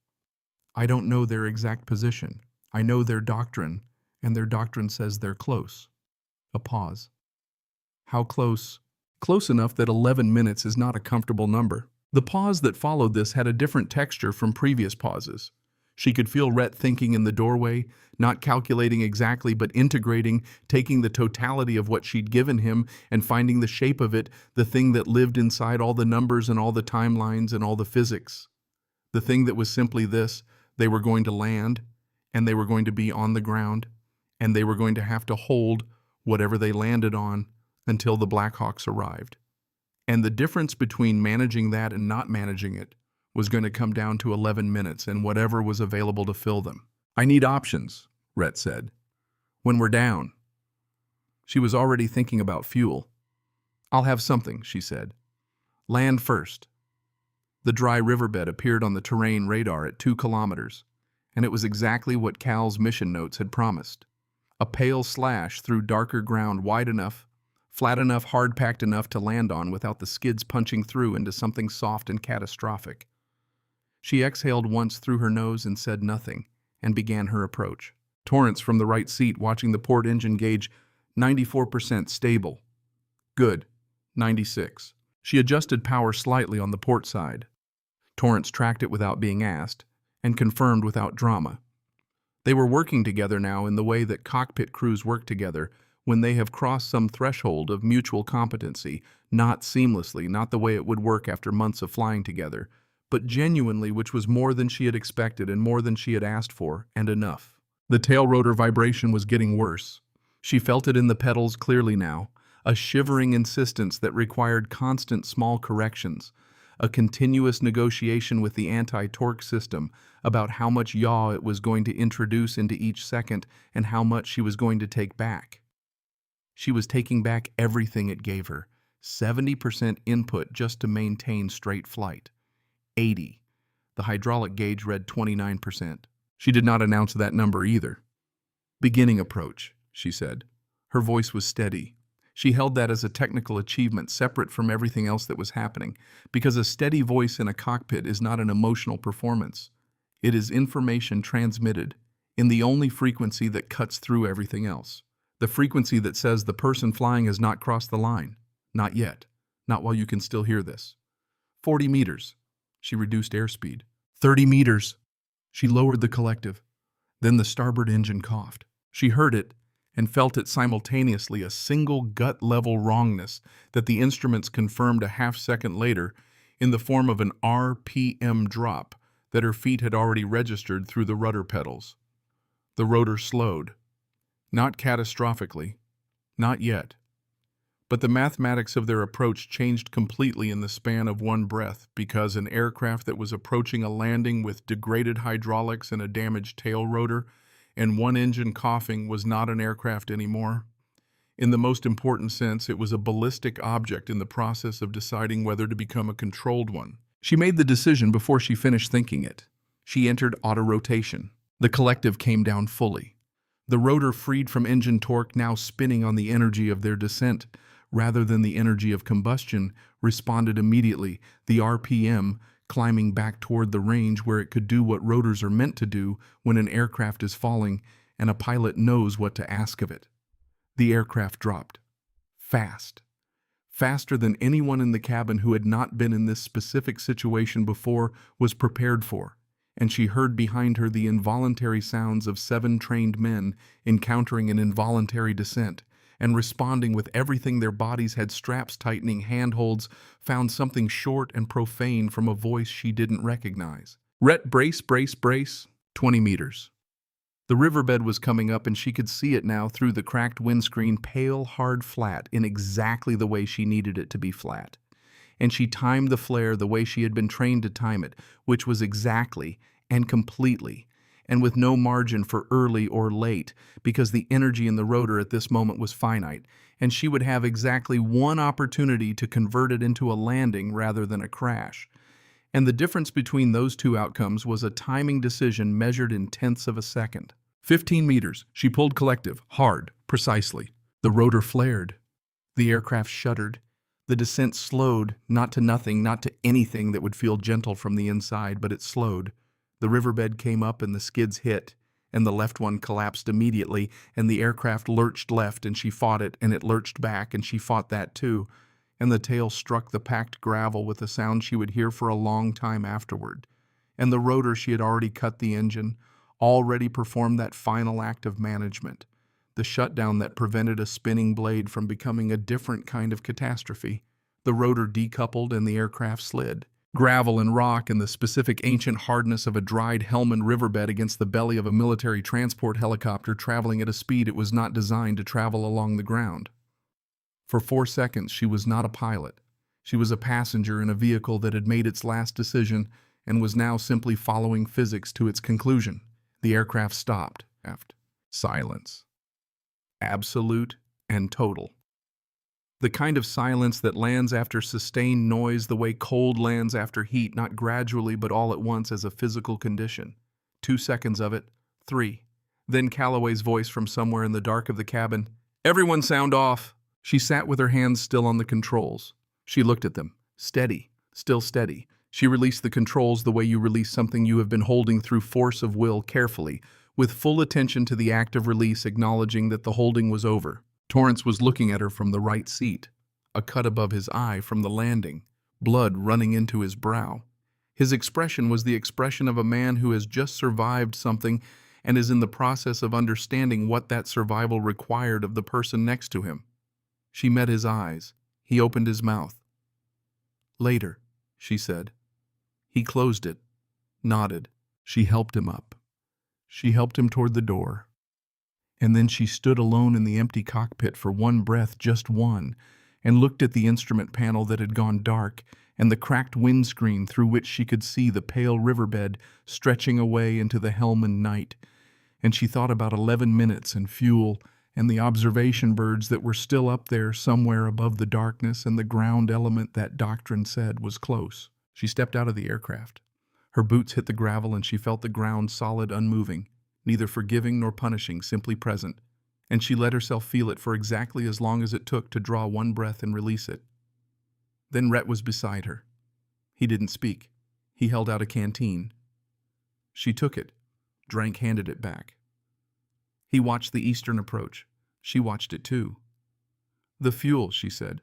I don't know their exact position. I know their doctrine, and their doctrine says they're close. A pause. How close? Close enough that 11 minutes is not a comfortable number. The pause that followed this had a different texture from previous pauses. She could feel Rhett thinking in the doorway, not calculating exactly but integrating, taking the totality of what she'd given him and finding the shape of it, the thing that lived inside all the numbers and all the timelines and all the physics. The thing that was simply this: they were going to land, and they were going to be on the ground, and they were going to have to hold whatever they landed on until the Blackhawks arrived. And the difference between managing that and not managing it was going to come down to 11 minutes and whatever was available to fill them. I need options, Rhett said. When we're down. She was already thinking about fuel. I'll have something, she said. Land first. The dry riverbed appeared on the terrain radar at 2 kilometers, and it was exactly what Cal's mission notes had promised. A pale slash through darker ground wide enough, flat enough, hard-packed enough to land on without the skids punching through into something soft and catastrophic. She exhaled once through her nose and said nothing, and began her approach. Torrance from the right seat watching the port engine gauge, 94% stable. Good, 96. She adjusted power slightly on the port side. Torrance tracked it without being asked, and confirmed without drama. They were working together now in the way that cockpit crews work together, when they have crossed some threshold of mutual competency, not seamlessly, not the way it would work after months of flying together, but genuinely, which was more than she had expected and more than she had asked for, and enough. The tail rotor vibration was getting worse. She felt it in the pedals clearly now, a shivering insistence that required constant small corrections, a continuous negotiation with the anti-torque system about how much yaw it was going to introduce into each second and how much she was going to take back. She was taking back everything it gave her, 70% input just to maintain straight flight. 80. The hydraulic gauge read 29%. She did not announce that number either. Beginning approach, she said. Her voice was steady. She held that as a technical achievement separate from everything else that was happening, because a steady voice in a cockpit is not an emotional performance. It is information transmitted in the only frequency that cuts through everything else. The frequency that says the person flying has not crossed the line. Not yet. Not while you can still hear this. 40 meters. She reduced airspeed. 30 meters. She lowered the collective. Then the starboard engine coughed. She heard it and felt it simultaneously, a single gut-level wrongness that the instruments confirmed a half-second later in the form of an RPM drop that her feet had already registered through the rudder pedals. The rotor slowed. Not catastrophically. Not yet. But the mathematics of their approach changed completely in the span of one breath, because an aircraft that was approaching a landing with degraded hydraulics and a damaged tail rotor and one engine coughing was not an aircraft anymore. In the most important sense, it was a ballistic object in the process of deciding whether to become a controlled one. She made the decision before she finished thinking it. She entered auto-rotation. The collective came down fully. The rotor, freed from engine torque, now spinning on the energy of their descent, rather than the energy of combustion, responded immediately, the RPM climbing back toward the range where it could do what rotors are meant to do when an aircraft is falling and a pilot knows what to ask of it. The aircraft dropped. Fast. Faster than anyone in the cabin who had not been in this specific situation before was prepared for, and she heard behind her the involuntary sounds of 7 trained men encountering an involuntary descent, and responding with everything their bodies had, straps tightening, handholds, found something short and profane from a voice she didn't recognize. "Rhett, brace, brace, brace." 20 meters. The riverbed was coming up, and she could see it now through the cracked windscreen, pale, hard, flat, in exactly the way she needed it to be flat. And she timed the flare the way she had been trained to time it, which was exactly and completely, and with no margin for early or late, because the energy in the rotor at this moment was finite, and she would have exactly one opportunity to convert it into a landing rather than a crash. And the difference between those two outcomes was a timing decision measured in tenths of a second. 15 meters. She pulled collective, hard, precisely. The rotor flared. The aircraft shuddered. The descent slowed, not to nothing, not to anything that would feel gentle from the inside, but it slowed. The riverbed came up and the skids hit, and the left one collapsed immediately, and the aircraft lurched left, and she fought it, and it lurched back, and she fought that too, and the tail struck the packed gravel with a sound she would hear for a long time afterward. And the rotor, she had already cut the engine, already performed that final act of management, the shutdown that prevented a spinning blade from becoming a different kind of catastrophe. The rotor decoupled and the aircraft slid. Gravel and rock and the specific ancient hardness of a dried Helmand riverbed against the belly of a military transport helicopter traveling at a speed it was not designed to travel along the ground. For 4 seconds, she was not a pilot. She was a passenger in a vehicle that had made its last decision and was now simply following physics to its conclusion. The aircraft stopped. Silence. Absolute and total. The kind of silence that lands after sustained noise, the way cold lands after heat, not gradually but all at once as a physical condition. 2 seconds of it. 3. Then Calloway's voice from somewhere in the dark of the cabin. "Everyone sound off." She sat with her hands still on the controls. She looked at them. Steady. Still steady. She released the controls the way you release something you have been holding through force of will, carefully, with full attention to the act of release, acknowledging that the holding was over. Torrance was looking at her from the right seat, a cut above his eye from the landing, blood running into his brow. His expression was the expression of a man who has just survived something and is in the process of understanding what that survival required of the person next to him. She met his eyes. He opened his mouth. "Later," she said. He closed it, nodded. She helped him up. She helped him toward the door. And then she stood alone in the empty cockpit for one breath, just one, and looked at the instrument panel that had gone dark and the cracked windscreen through which she could see the pale riverbed stretching away into the Helmand night. And she thought about 11 minutes and fuel and the observation birds that were still up there somewhere above the darkness and the ground element that doctrine said was close. She stepped out of the aircraft. Her boots hit the gravel and she felt the ground solid, unmoving, neither forgiving nor punishing, simply present. and she let herself feel it for exactly as long as it took to draw one breath and release it. Then Rhett was beside her. He didn't speak. He held out a canteen. She took it, drank, handed it back. He watched the eastern approach. She watched it too. "The fuel," she said.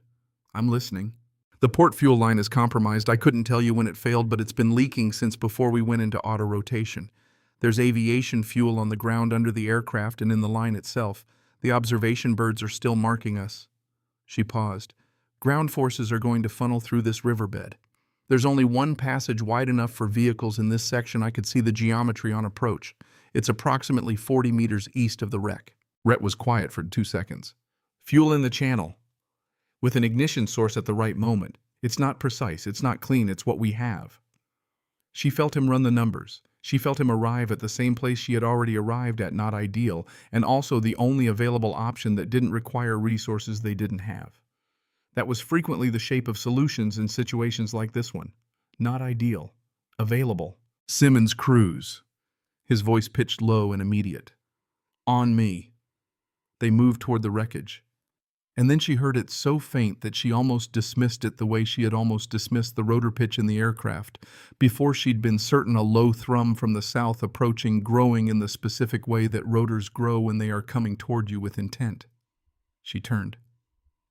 "I'm listening." "The port fuel line is compromised. I couldn't tell you when it failed, but it's been leaking since before we went into auto-rotation. There's aviation fuel on the ground under the aircraft and in the line itself. The observation birds are still marking us." She paused. "Ground forces are going to funnel through this riverbed. There's only one passage wide enough for vehicles in this section. I could see the geometry on approach. It's approximately 40 meters east of the wreck." Rhett was quiet for 2 seconds. "Fuel in the channel, with an ignition source at the right moment. It's not precise, it's not clean, it's what we have." She felt him run the numbers. She felt him arrive at the same place she had already arrived at, not ideal, and also the only available option that didn't require resources they didn't have. That was frequently the shape of solutions in situations like this one. Not ideal. Available. "Simmons Cruise." His voice pitched low and immediate. "On me." They moved toward the wreckage. And then she heard it so faint that she almost dismissed it the way she had almost dismissed the rotor pitch in the aircraft, before she'd been certain a low thrum from the south approaching, growing in the specific way that rotors grow when they are coming toward you with intent. She turned.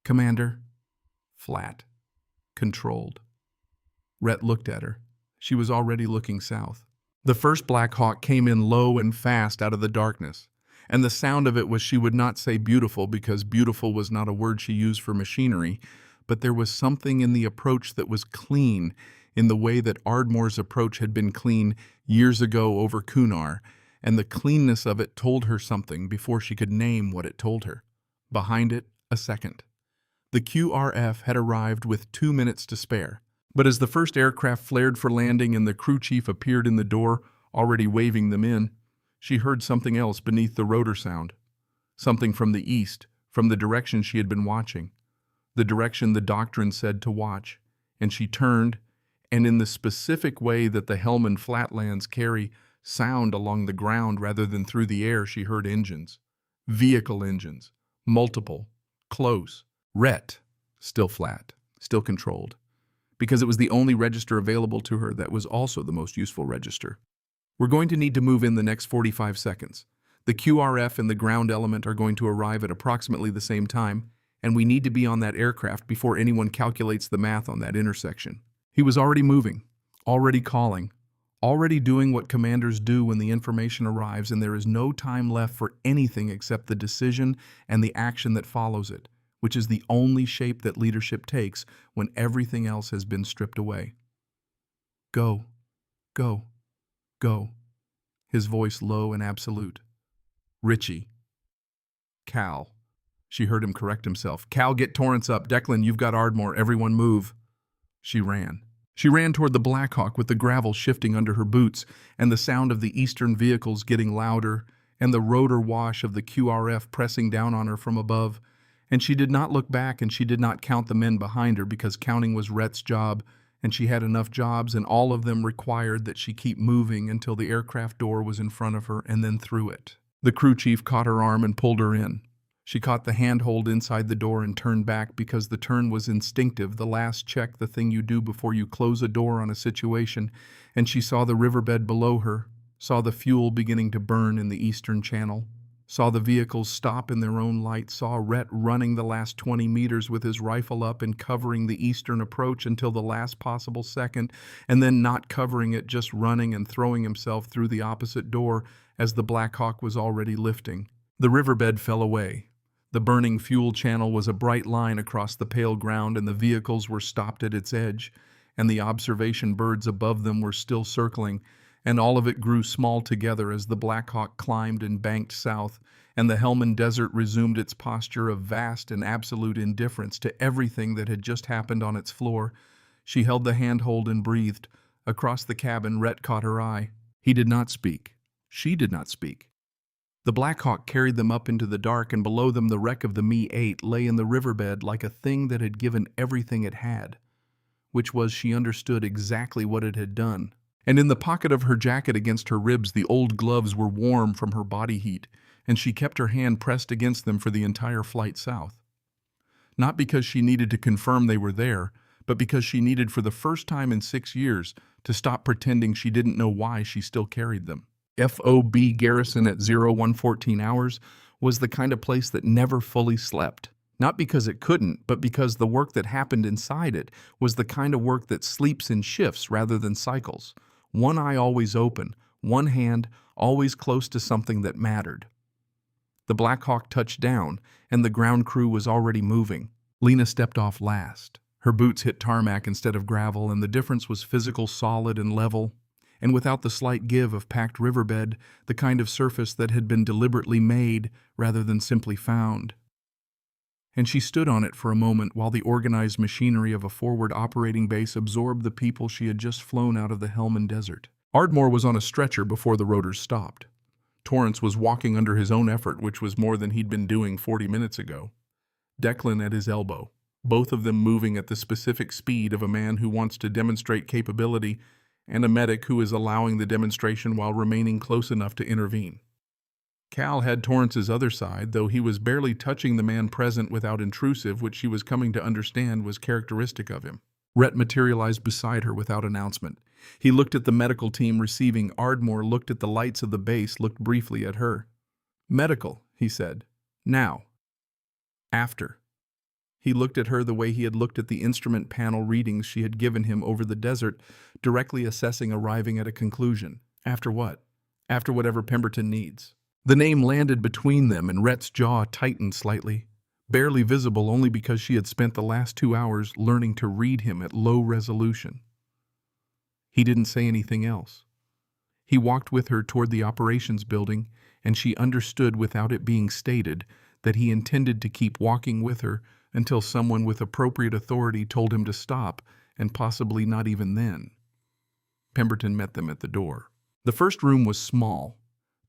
"Commander." Flat. Controlled. Rhett looked at her. She was already looking south. The first Black Hawk came in low and fast out of the darkness. And the sound of it was, she would not say beautiful, because beautiful was not a word she used for machinery, but there was something in the approach that was clean, in the way that Ardmore's approach had been clean years ago over Kunar, and the cleanness of it told her something before she could name what it told her. Behind it, a second. The QRF had arrived with 2 minutes to spare, but as the first aircraft flared for landing and the crew chief appeared in the door, already waving them in, she heard something else beneath the rotor sound. Something from the east, from the direction she had been watching. The direction the doctrine said to watch. And she turned, and in the specific way that the Helmand flatlands carry sound along the ground rather than through the air, she heard engines. Vehicle engines. Multiple. Close. Rhett. Still flat. Still controlled. Because it was the only register available to her that was also the most useful register. "We're going to need to move in the next 45 seconds. The QRF and the ground element are going to arrive at approximately the same time, and we need to be on that aircraft before anyone calculates the math on that intersection." He was already moving, already calling, already doing what commanders do when the information arrives and there is no time left for anything except the decision and the action that follows it, which is the only shape that leadership takes when everything else has been stripped away. "Go. Go. Go." His voice low and absolute. "Richie." "Cal." She heard him correct himself. "Cal, get Torrance up. Declan, you've got Ardmore. Everyone move." She ran. She ran toward the Black Hawk with the gravel shifting under her boots and the sound of the eastern vehicles getting louder and the rotor wash of the QRF pressing down on her from above. And she did not look back, and she did not count the men behind her, because counting was Rhett's job, and she had enough jobs, and all of them required that she keep moving until the aircraft door was in front of her and then through it. The crew chief caught her arm and pulled her in. She caught the handhold inside the door and turned back, because the turn was instinctive, the last check, the thing you do before you close a door on a situation, and she saw the riverbed below her, saw the fuel beginning to burn in the eastern channel, saw the vehicles stop in their own light, saw Rhett running the last 20 meters with his rifle up and covering the eastern approach until the last possible second, and then not covering it, just running and throwing himself through the opposite door as the Black Hawk was already lifting. The riverbed fell away. The burning fuel channel was a bright line across the pale ground, and the vehicles were stopped at its edge, and the observation birds above them were still circling, and all of it grew small together as the Black Hawk climbed and banked south, and the Helmand Desert resumed its posture of vast and absolute indifference to everything that had just happened on its floor. She held the handhold and breathed. Across the cabin, Rhett caught her eye. He did not speak. She did not speak. The Black Hawk carried them up into the dark, and below them the wreck of the Mi-8 lay in the riverbed like a thing that had given everything it had, which was, she understood exactly what it had done. And in the pocket of her jacket against her ribs, the old gloves were warm from her body heat, and she kept her hand pressed against them for the entire flight south. Not because she needed to confirm they were there, but because she needed for the first time in 6 years to stop pretending she didn't know why she still carried them. FOB Garrison at 0114 hours was the kind of place that never fully slept. Not because it couldn't, but because the work that happened inside it was the kind of work that sleeps in shifts rather than cycles. One eye always open, one hand always close to something that mattered. The Black Hawk touched down, and the ground crew was already moving. Lena stepped off last. Her boots hit tarmac instead of gravel, and the difference was physical, solid, and level, and without the slight give of packed riverbed, the kind of surface that had been deliberately made rather than simply found. And she stood on it for a moment while the organized machinery of a forward operating base absorbed the people she had just flown out of the Helmand Desert. Ardmore was on a stretcher before the rotors stopped. Torrance was walking under his own effort, which was more than he'd been doing 40 minutes ago. Declan at his elbow, both of them moving at the specific speed of a man who wants to demonstrate capability and a medic who is allowing the demonstration while remaining close enough to intervene. Cal had Torrance's other side, though he was barely touching the man present without intrusive, which she was coming to understand was characteristic of him. Rhett materialized beside her without announcement. He looked at the medical team receiving. Ardmore looked at the lights of the base, looked briefly at her. "Medical," he said. "Now." "After." He looked at her the way he had looked at the instrument panel readings she had given him over the desert, directly assessing, arriving at a conclusion. "After what?" "After whatever Pemberton needs." The name landed between them, and Rhett's jaw tightened slightly, barely visible only because she had spent the last 2 hours learning to read him at low resolution. He didn't say anything else. He walked with her toward the operations building, and she understood without it being stated that he intended to keep walking with her until someone with appropriate authority told him to stop, and possibly not even then. Pemberton met them at the door. The first room was small.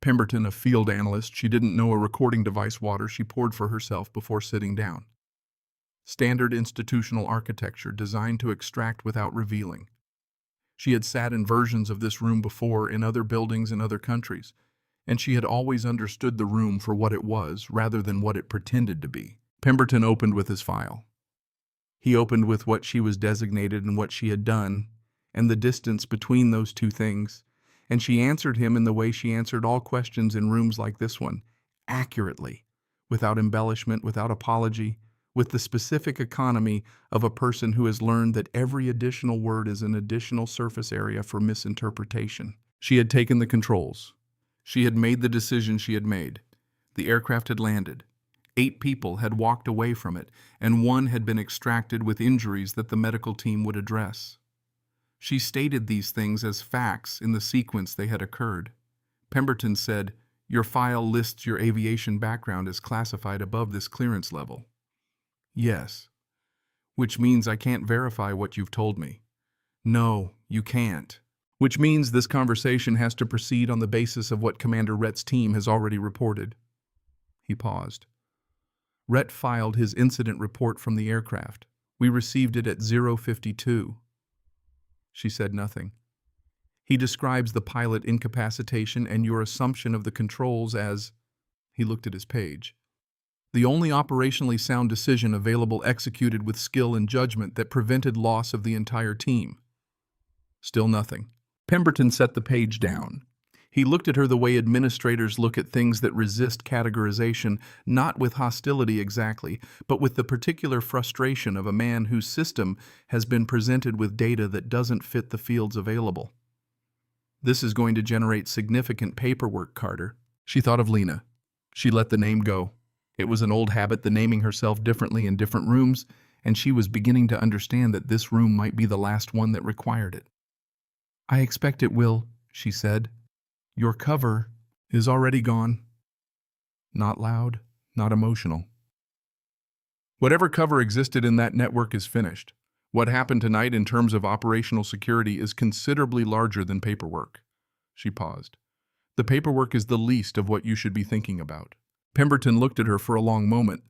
Pemberton, a field analyst, she didn't know a recording device water she poured for herself before sitting down. Standard institutional architecture designed to extract without revealing. She had sat in versions of this room before in other buildings in other countries, and she had always understood the room for what it was rather than what it pretended to be. Pemberton opened with his file. He opened with what she was designated and what she had done, and the distance between those two things, and she answered him in the way she answered all questions in rooms like this one, accurately, without embellishment, without apology, with the specific economy of a person who has learned that every additional word is an additional surface area for misinterpretation. She had taken the controls. She had made the decision she had made. The aircraft had landed. 8 people had walked away from it, and 1 had been extracted with injuries that the medical team would address. She stated these things as facts in the sequence they had occurred. Pemberton said, "Your file lists your aviation background as classified above this clearance level." "Yes." "Which means I can't verify what you've told me." "No, you can't." "Which means this conversation has to proceed on the basis of what Commander Rhett's team has already reported." He paused. Rhett filed his incident report from the aircraft. "We received it at 0:52. She said nothing. "He describes the pilot incapacitation and your assumption of the controls as," he looked at his page, "the only operationally sound decision available executed with skill and judgment that prevented loss of the entire team." Still nothing. Pemberton set the page down. He looked at her the way administrators look at things that resist categorization, not with hostility exactly, but with the particular frustration of a man whose system has been presented with data that doesn't fit the fields available. "This is going to generate significant paperwork, Carter." She thought of Lena. She let the name go. It was an old habit, the naming herself differently in different rooms, and she was beginning to understand that this room might be the last one that required it. "I expect it will," she said. "Your cover is already gone." Not loud, not emotional. "Whatever cover existed in that network is finished. What happened tonight in terms of operational security is considerably larger than paperwork." She paused. "The paperwork is the least of what you should be thinking about." Pemberton looked at her for a long moment.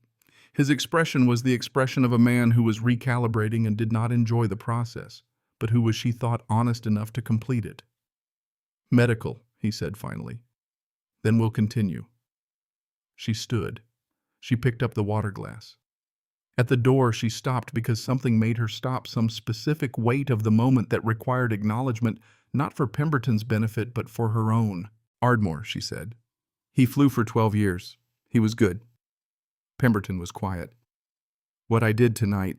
His expression was the expression of a man who was recalibrating and did not enjoy the process, but who was, she thought, honest enough to complete it. "Medical," he said finally. "Then we'll continue." She stood. She picked up the water glass. At the door, she stopped because something made her stop, some specific weight of the moment that required acknowledgement, not for Pemberton's benefit, but for her own. Ardmore, she said. He flew for 12 years. He was good. Pemberton was quiet. What I did tonight,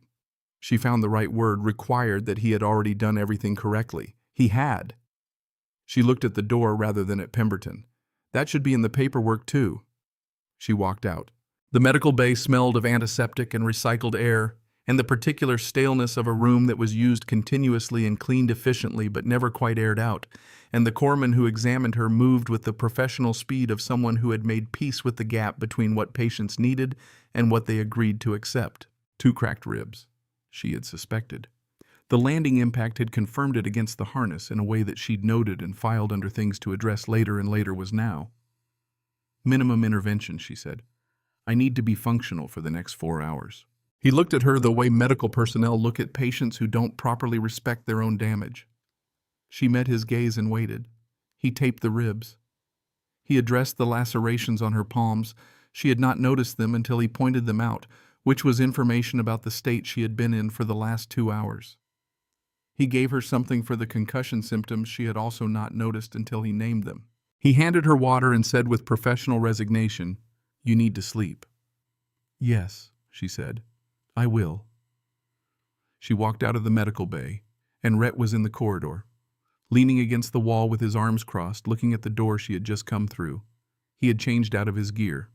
she found the right word, required that he had already done everything correctly. He had. She looked at the door rather than at Pemberton. That should be in the paperwork too. She walked out. The medical bay smelled of antiseptic and recycled air, and the particular staleness of a room that was used continuously and cleaned efficiently but never quite aired out, and the corpsman who examined her moved with the professional speed of someone who had made peace with the gap between what patients needed and what they agreed to accept. 2 cracked ribs, she had suspected. The landing impact had confirmed it against the harness in a way that she'd noted and filed under things to address later, and later was now. Minimum intervention, she said. I need to be functional for the next 4 hours. He looked at her the way medical personnel look at patients who don't properly respect their own damage. She met his gaze and waited. He taped the ribs. He addressed the lacerations on her palms. She had not noticed them until he pointed them out, which was information about the state she had been in for the last 2 hours. He gave her something for the concussion symptoms she had also not noticed until he named them. He handed her water and said with professional resignation, "You need to sleep." "Yes," she said. "I will." She walked out of the medical bay, and Rhett was in the corridor, leaning against the wall with his arms crossed, looking at the door she had just come through. He had changed out of his gear.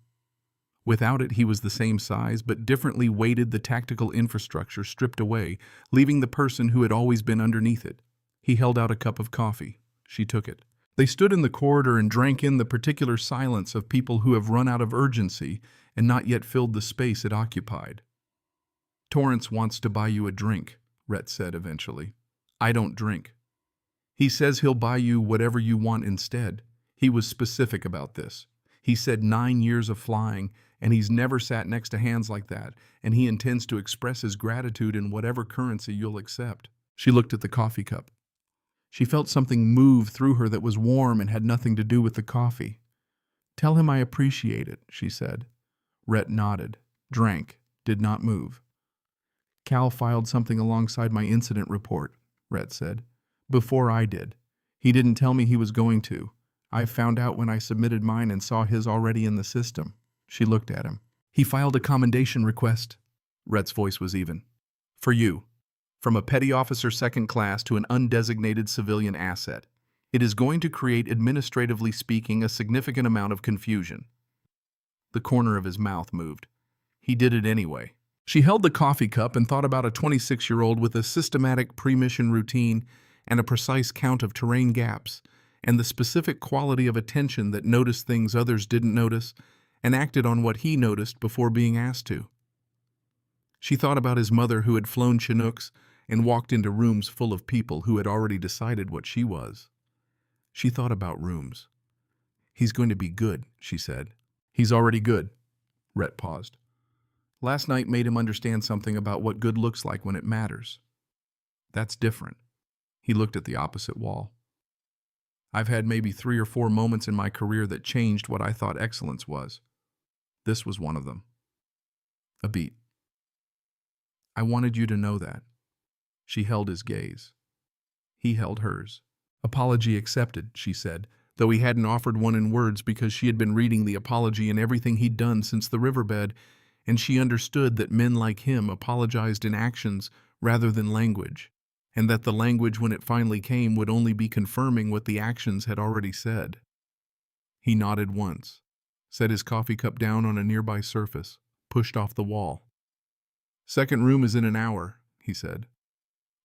Without it, he was the same size, but differently weighted, the tactical infrastructure stripped away, leaving the person who had always been underneath it. He held out a cup of coffee. She took it. They stood in the corridor and drank in the particular silence of people who have run out of urgency and not yet filled the space it occupied. "Torrance wants to buy you a drink," Rhett said eventually. "I don't drink. He says he'll buy you whatever you want instead. He was specific about this. He said 9 years of flying, and he's never sat next to hands like that, and he intends to express his gratitude in whatever currency you'll accept." She looked at the coffee cup. She felt something move through her that was warm and had nothing to do with the coffee. "Tell him I appreciate it," she said. Rhett nodded, drank, did not move. "Cal filed something alongside my incident report," Rhett said. "Before I did. He didn't tell me he was going to. I found out when I submitted mine and saw his already in the system." She looked at him. "He filed a commendation request." Rhett's voice was even. "For you. From a petty officer second class to an undesignated civilian asset. It is going to create, administratively speaking, a significant amount of confusion." The corner of his mouth moved. He did it anyway. She held the coffee cup and thought about a 26-year-old with a systematic pre-mission routine and a precise count of terrain gaps, and the specific quality of attention that noticed things others didn't notice and acted on what he noticed before being asked to. She thought about his mother who had flown Chinooks and walked into rooms full of people who had already decided what she was. She thought about rooms. "He's going to be good," she said. "He's already good." Rhett paused. "Last night made him understand something about what good looks like when it matters. That's different." He looked at the opposite wall. "I've had maybe 3 or 4 moments in my career that changed what I thought excellence was. This was one of them. A beat. I wanted you to know that." She held his gaze. He held hers. "Apology accepted," she said, though he hadn't offered one in words because she had been reading the apology in everything he'd done since the riverbed, and she understood that men like him apologized in actions rather than language, and that the language, when it finally came, would only be confirming what the actions had already said. He nodded once, set his coffee cup down on a nearby surface, pushed off the wall. "Second room is in an hour," he said.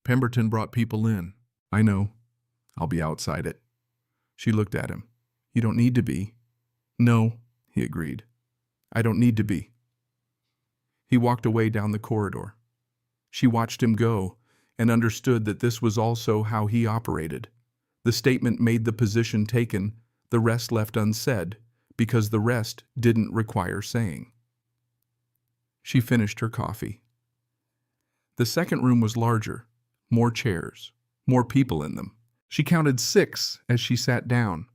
"Pemberton brought people in." "I know. I'll be outside it." She looked at him. "You don't need to be." "No," he agreed. "I don't need to be." He walked away down the corridor. She watched him go and understood that this was also how he operated. The statement made the position taken, the rest left unsaid, because the rest didn't require saying. She finished her coffee. The second room was larger, more chairs, more people in them. She counted 6 as she sat down.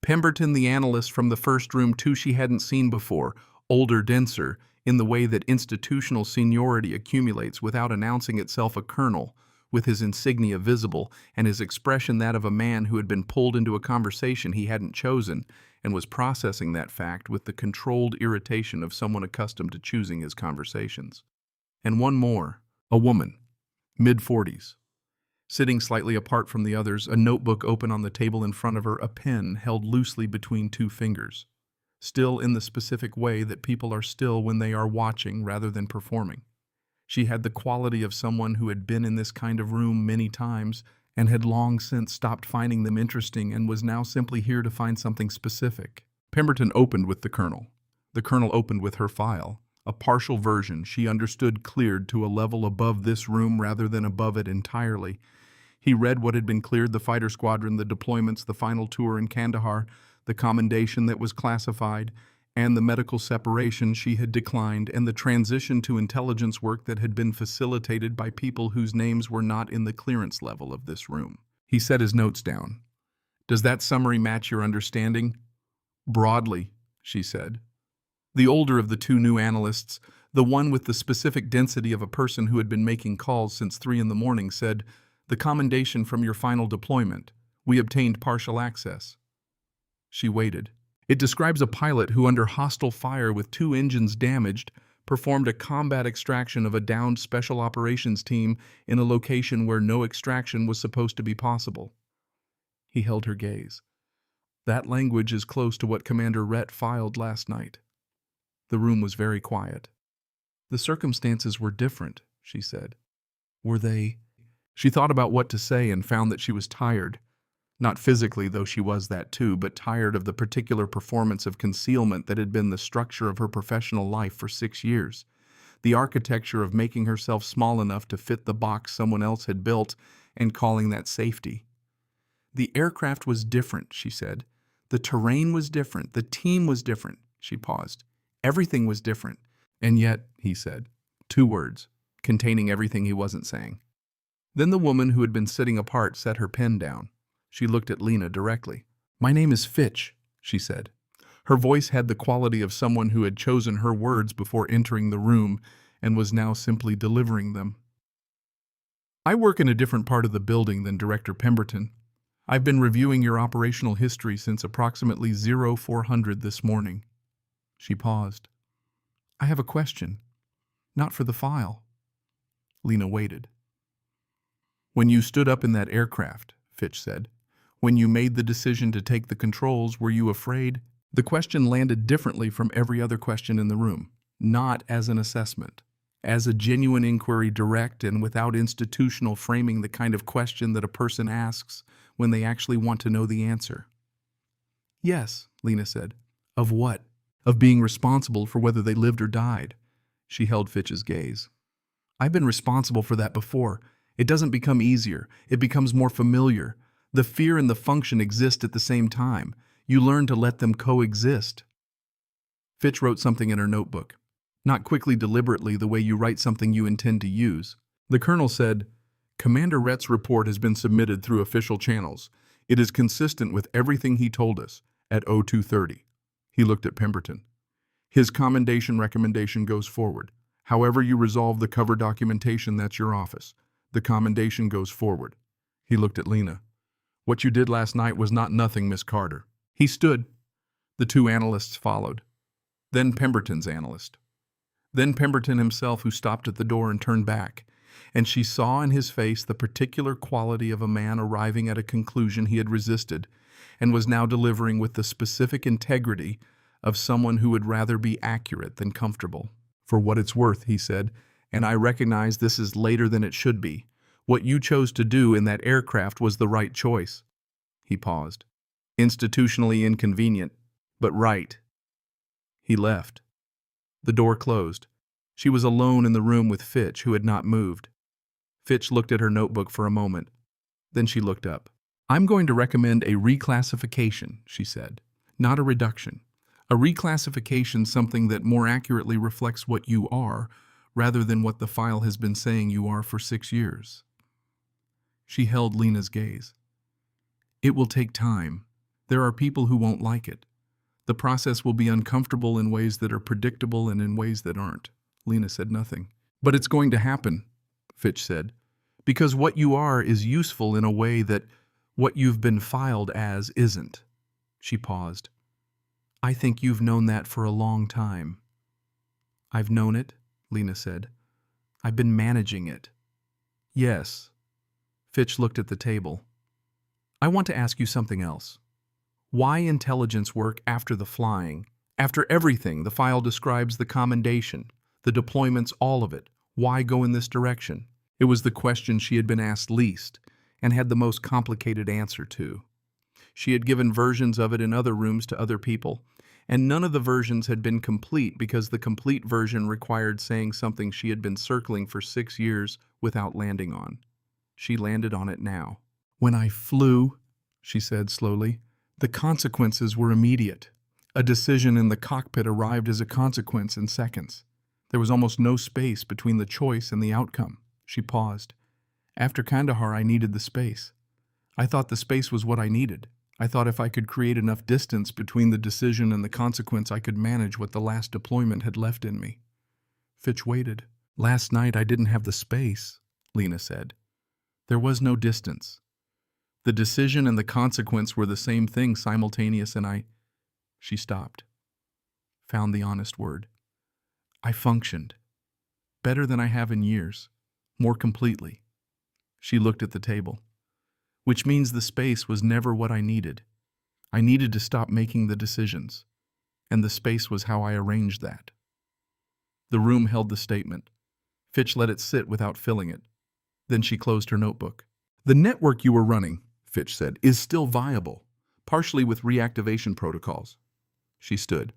Pemberton, the analyst from the first room too, she hadn't seen before, older, denser, in the way that institutional seniority accumulates without announcing itself, a colonel, with his insignia visible and his expression that of a man who had been pulled into a conversation he hadn't chosen and was processing that fact with the controlled irritation of someone accustomed to choosing his conversations. And one more, a woman, mid-40s. Sitting slightly apart from the others, a notebook open on the table in front of her, a pen held loosely between two fingers. Still in the specific way that people are still when they are watching rather than performing. She had the quality of someone who had been in this kind of room many times and had long since stopped finding them interesting and was now simply here to find something specific. Pemberton opened with the colonel. The colonel opened with her file. A partial version, she understood, cleared to a level above this room rather than above it entirely. He read what had been cleared: the fighter squadron, the deployments, the final tour in Kandahar, the commendation that was classified, and the medical separation she had declined, and the transition to intelligence work that had been facilitated by people whose names were not in the clearance level of this room. He set his notes down. "Does that summary match your understanding?" "Broadly," she said. The older of the two new analysts, the one with the specific density of a person who had been making calls since 3 in the morning, said, "The commendation from your final deployment. We obtained partial access." She waited. "It describes a pilot who, under hostile fire with 2 engines damaged, performed a combat extraction of a downed special operations team in a location where no extraction was supposed to be possible." He held her gaze. "That language is close to what Commander Rhett filed last night." The room was very quiet. "The circumstances were different," she said. "Were they?" She thought about what to say and found that she was tired. Not physically, though she was that too, but tired of the particular performance of concealment that had been the structure of her professional life for 6 years. The architecture of making herself small enough to fit the box someone else had built and calling that safety. "The aircraft was different," she said. "The terrain was different. The team was different." She paused. "Everything was different." "And yet," he said. 2 words, containing everything he wasn't saying. Then the woman who had been sitting apart set her pen down. She looked at Lena directly. "My name is Fitch," she said. Her voice had the quality of someone who had chosen her words before entering the room and was now simply delivering them. "I work in a different part of the building than Director Pemberton. I've been reviewing your operational history since approximately 0400 this morning." She paused. "I have a question. Not for the file." Lena waited. "When you stood up in that aircraft," Fitch said, "when you made the decision to take the controls, were you afraid?" The question landed differently from every other question in the room, not as an assessment, as a genuine inquiry, direct and without institutional framing, the kind of question that a person asks when they actually want to know the answer. "Yes," Lena said. "Of what?" "Of being responsible for whether they lived or died." She held Fitch's gaze. "I've been responsible for that before. It doesn't become easier. It becomes more familiar. The fear and the function exist at the same time. You learn to let them coexist." Fitch wrote something in her notebook. Not quickly, deliberately, the way you write something you intend to use. The colonel said, "Commander Rhett's report has been submitted through official channels. It is consistent with everything he told us at 0230. He looked at Pemberton. "His commendation recommendation goes forward. However you resolve the cover documentation, that's your office. The commendation goes forward." He looked at Lena. "What you did last night was not nothing, Miss Carter." He stood. The 2 analysts followed. Then Pemberton's analyst. Then Pemberton himself, who stopped at the door and turned back. And she saw in his face the particular quality of a man arriving at a conclusion he had resisted and was now delivering with the specific integrity of someone who would rather be accurate than comfortable. "For what it's worth," he said, "and I recognize this is later than it should be, what you chose to do in that aircraft was the right choice." He paused. "Institutionally inconvenient, but right." He left. The door closed. She was alone in the room with Fitch, who had not moved. Fitch looked at her notebook for a moment. Then she looked up. "I'm going to recommend a reclassification," she said. "Not a reduction. A reclassification, something that more accurately reflects what you are, rather than what the file has been saying you are for 6 years. She held Lena's gaze. "It will take time. There are people who won't like it. The process will be uncomfortable in ways that are predictable and in ways that aren't. Lena said nothing. But it's going to happen, Fitch said, because what you are is useful in a way that what you've been filed as isn't. She paused. I think you've known that for a long time. I've known it, Lena said. I've been managing it. Yes. Fitch looked at the table. I want to ask you something else. Why intelligence work after the flying? After everything, the file describes the commendation, the deployments, all of it. Why go in this direction? It was the question she had been asked least and had the most complicated answer to. She had given versions of it in other rooms to other people, and none of the versions had been complete because the complete version required saying something she had been circling for 6 years without landing on. She landed on it now. When I flew, she said slowly, the consequences were immediate. A decision in the cockpit arrived as a consequence in seconds. There was almost no space between the choice and the outcome. She paused. After Kandahar, I needed the space. I thought the space was what I needed. I thought if I could create enough distance between the decision and the consequence, I could manage what the last deployment had left in me. Fitch waited. Last night I didn't have the space, Lena said. There was no distance. The decision and the consequence were the same thing, simultaneous, and She stopped. Found the honest word. I functioned. Better than I have in years. More completely. She looked at the table. Which means the space was never what I needed. I needed to stop making the decisions. And the space was how I arranged that. The room held the statement. Fitch let it sit without filling it. Then she closed her notebook. The network you were running, Fitch said, is still viable, partially with reactivation protocols. She stood.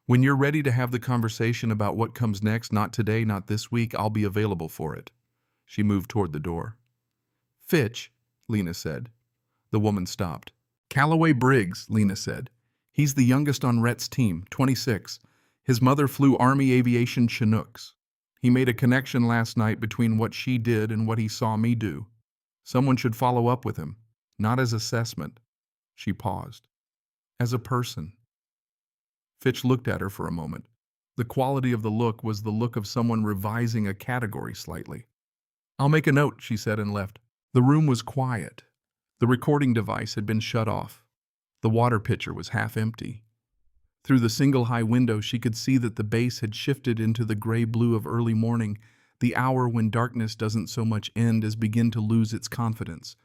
When you're ready to have the conversation about what comes next, not today, not this week, I'll be available for it. She moved toward the door. Fitch, Lena said. The woman stopped. Callaway Briggs, Lena said. He's the youngest on Rhett's team, 26. His mother flew Army Aviation Chinooks. He made a connection last night between what she did and what he saw me do. Someone should follow up with him, not as assessment. She paused. As a person. Fitch looked at her for a moment. The quality of the look was the look of someone revising a category slightly. I'll make a note, she said, and left. The room was quiet. The recording device had been shut off. The water pitcher was half empty. Through the single high window, she could see that the base had shifted into the gray-blue of early morning, the hour when darkness doesn't so much end as begin to lose its confidence.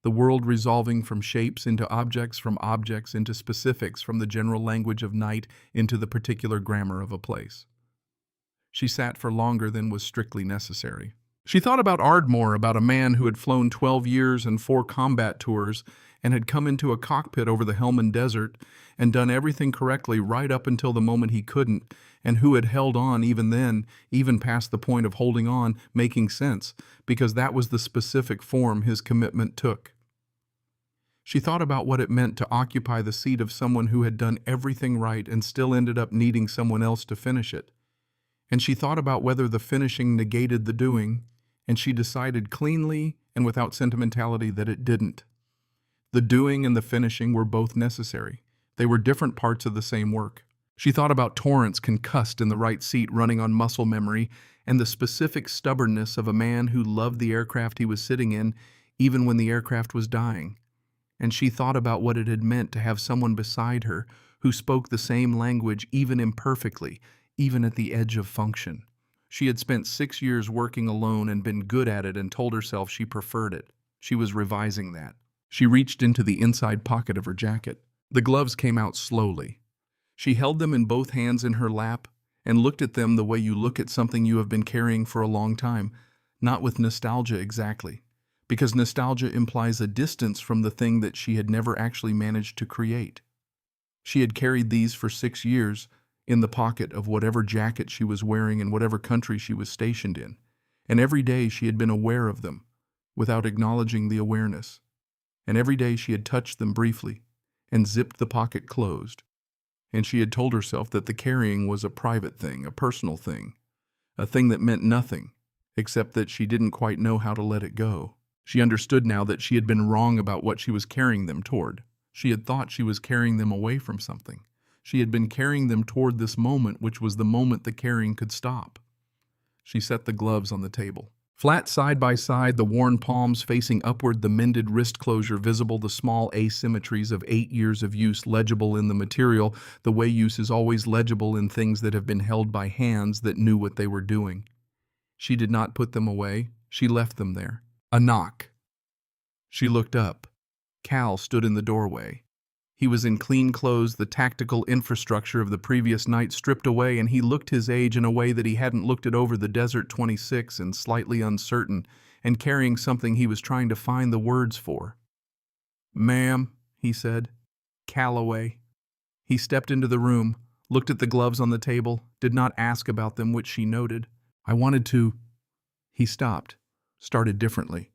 The world resolving from shapes into objects, from objects into specifics, from the general language of night into the particular grammar of a place. She sat for longer than was strictly necessary. She thought about Ardmore, about a man who had flown 12 years and 4 combat tours and had come into a cockpit over the Helmand Desert and done everything correctly right up until the moment he couldn't, and who had held on even then, even past the point of holding on, making sense, because that was the specific form his commitment took. She thought about what it meant to occupy the seat of someone who had done everything right and still ended up needing someone else to finish it. And she thought about whether the finishing negated the doing, and she decided cleanly and without sentimentality that it didn't. The doing and the finishing were both necessary. They were different parts of the same work. She thought about Torrance concussed in the right seat running on muscle memory and the specific stubbornness of a man who loved the aircraft he was sitting in even when the aircraft was dying. And she thought about what it had meant to have someone beside her who spoke the same language even imperfectly, even at the edge of function. She had spent 6 years working alone and been good at it and told herself she preferred it. She was revising that. She reached into the inside pocket of her jacket. The gloves came out slowly. She held them in both hands in her lap and looked at them the way you look at something you have been carrying for a long time, not with nostalgia exactly, because nostalgia implies a distance from the thing that she had never actually managed to create. She had carried these for 6 years in the pocket of whatever jacket she was wearing in whatever country she was stationed in, and every day she had been aware of them without acknowledging the awareness. And every day she had touched them briefly and zipped the pocket closed. And she had told herself that the carrying was a private thing, a personal thing, a thing that meant nothing, except that she didn't quite know how to let it go. She understood now that she had been wrong about what she was carrying them toward. She had thought she was carrying them away from something. She had been carrying them toward this moment, which was the moment the carrying could stop. She set the gloves on the table. Flat side by side, the worn palms facing upward, the mended wrist closure visible, the small asymmetries of 8 years of use legible in the material, the way use is always legible in things that have been held by hands that knew what they were doing. She did not put them away. She left them there. A knock. She looked up. Cal stood in the doorway. He was in clean clothes, the tactical infrastructure of the previous night stripped away, and he looked his age in a way that he hadn't looked it over the Desert 26, and slightly uncertain, and carrying something he was trying to find the words for. "Ma'am," he said. "Calloway." He stepped into the room, looked at the gloves on the table, did not ask about them, which she noted. "I wanted to—" He stopped, started differently.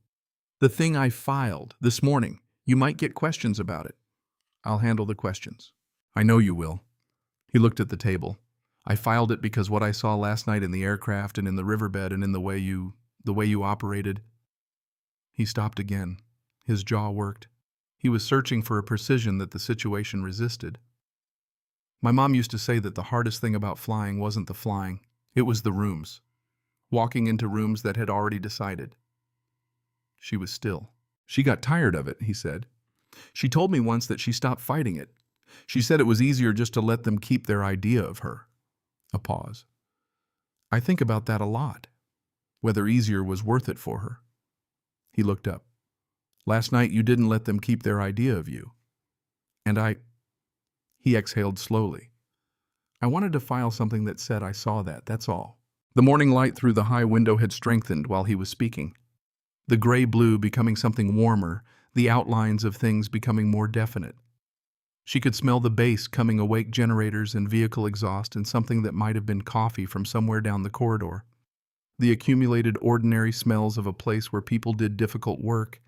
"The thing I filed this morning, you might get questions about it. I'll handle the questions." "I know you will." He looked at the table. "I filed it because what I saw last night in the aircraft and in the riverbed and in the way you operated." He stopped again. His jaw worked. He was searching for a precision that the situation resisted. "My mom used to say that the hardest thing about flying wasn't the flying. It was the rooms. Walking into rooms that had already decided." She was still. "She got tired of it," he said. "She told me once that she stopped fighting it. She said it was easier just to let them keep their idea of her." A pause. "I think about that a lot. Whether easier was worth it for her." He looked up. "Last night you didn't let them keep their idea of you. And I—" He exhaled slowly. "I wanted to file something that said I saw that, that's all." The morning light through the high window had strengthened while he was speaking. The gray-blue becoming something warmer, the outlines of things becoming more definite. She could smell the base coming awake generators and vehicle exhaust and something that might have been coffee from somewhere down the corridor. The accumulated ordinary smells of a place where people did difficult work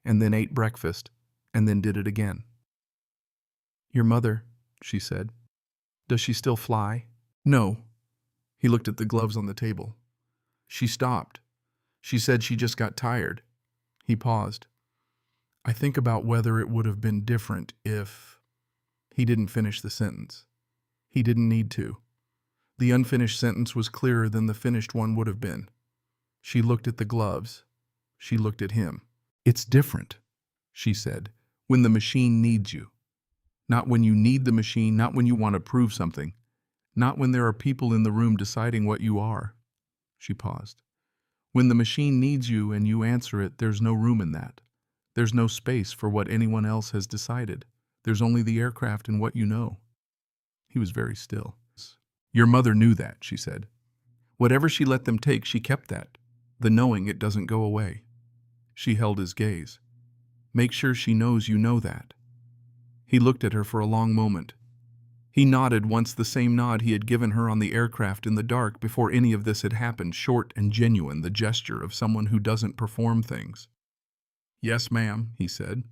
and then ate breakfast and then did it again. "Your mother," she said. "Does she still fly?" "No." He looked at the gloves on the table. "She stopped. She said she just got tired." He paused. "I think about whether it would have been different if—" He didn't finish the sentence. He didn't need to. The unfinished sentence was clearer than the finished one would have been. She looked at the gloves. She looked at him. "It's different," she said, "when the machine needs you. Not when you need the machine, not when you want to prove something. Not when there are people in the room deciding what you are." She paused. "When the machine needs you and you answer it, there's no room in that. There's no space for what anyone else has decided. There's only the aircraft and what you know." He was very still. "Your mother knew that," she said. "Whatever she let them take, she kept that. The knowing it doesn't go away." She held his gaze. "Make sure she knows you know that." He looked at her for a long moment. He nodded once, the same nod he had given her on the aircraft in the dark before any of this had happened, short and genuine, the gesture of someone who doesn't perform things. "Yes, ma'am," he said.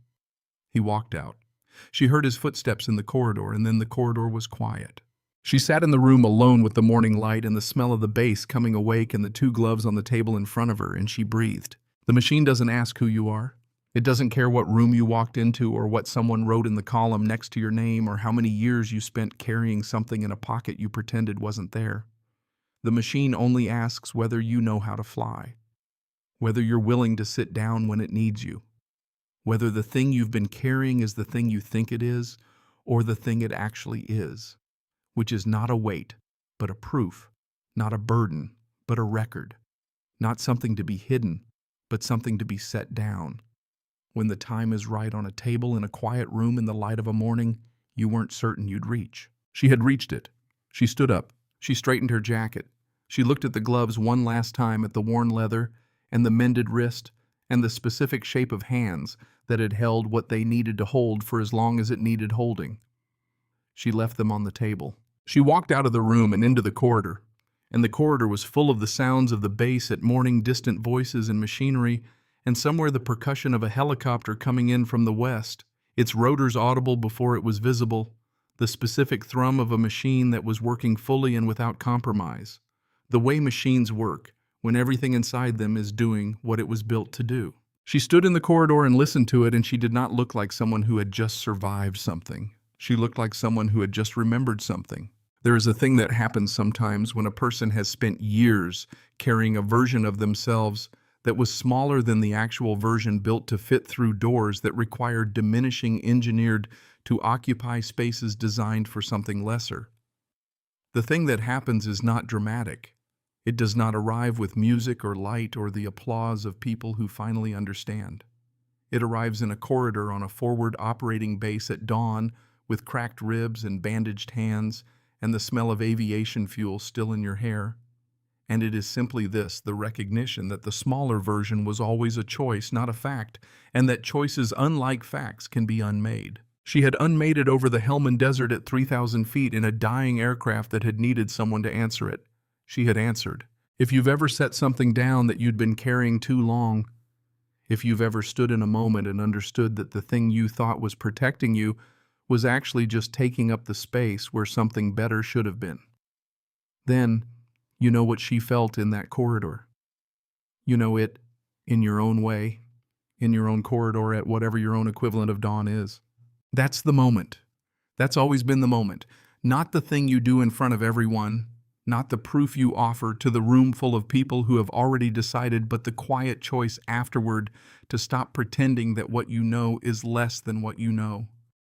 He walked out. She heard his footsteps in the corridor, and then the corridor was quiet. She sat in the room alone with the morning light and the smell of the base coming awake and the 2 gloves on the table in front of her, and she breathed. The machine doesn't ask who you are. It doesn't care what room you walked into or what someone wrote in the column next to your name or how many years you spent carrying something in a pocket you pretended wasn't there. The machine only asks whether you know how to fly, whether you're willing to sit down when it needs you, whether the thing you've been carrying is the thing you think it is or the thing it actually is, which is not a weight, but a proof, not a burden, but a record, not something to be hidden, but something to be set down. When the time is right on a table in a quiet room in the light of a morning you weren't certain you'd reach. She had reached it. She stood up. She straightened her jacket. She looked at the gloves one last time, at the worn leather and the mended wrist and the specific shape of hands that had held what they needed to hold for as long as it needed holding. She left them on the table. She walked out of the room and into the corridor, and the corridor was full of the sounds of the base at morning, distant voices and machinery, and somewhere the percussion of a helicopter coming in from the west, its rotors audible before it was visible, the specific thrum of a machine that was working fully and without compromise, the way machines work when everything inside them is doing what it was built to do. She stood in the corridor and listened to it, and she did not look like someone who had just survived something. She looked like someone who had just remembered something. There is a thing that happens sometimes when a person has spent years carrying a version of themselves that was smaller than the actual version built to fit through doors that required diminishing engineered to occupy spaces designed for something lesser. The thing that happens is not dramatic. It does not arrive with music or light or the applause of people who finally understand. It arrives in a corridor on a forward operating base at dawn with cracked ribs and bandaged hands and the smell of aviation fuel still in your hair. And it is simply this, the recognition that the smaller version was always a choice, not a fact, and that choices unlike facts can be unmade. She had unmade it over the Helmand Desert at 3,000 feet in a dying aircraft that had needed someone to answer it. She had answered. If you've ever set something down that you'd been carrying too long, if you've ever stood in a moment and understood that the thing you thought was protecting you was actually just taking up the space where something better should have been, then you know what she felt in that corridor. You know it in your own way, in your own corridor at whatever your own equivalent of dawn is. That's the moment. That's always been the moment. Not the thing you do in front of everyone, not the proof you offer to the room full of people who have already decided, but the quiet choice afterward to stop pretending that what you know is less than what you know.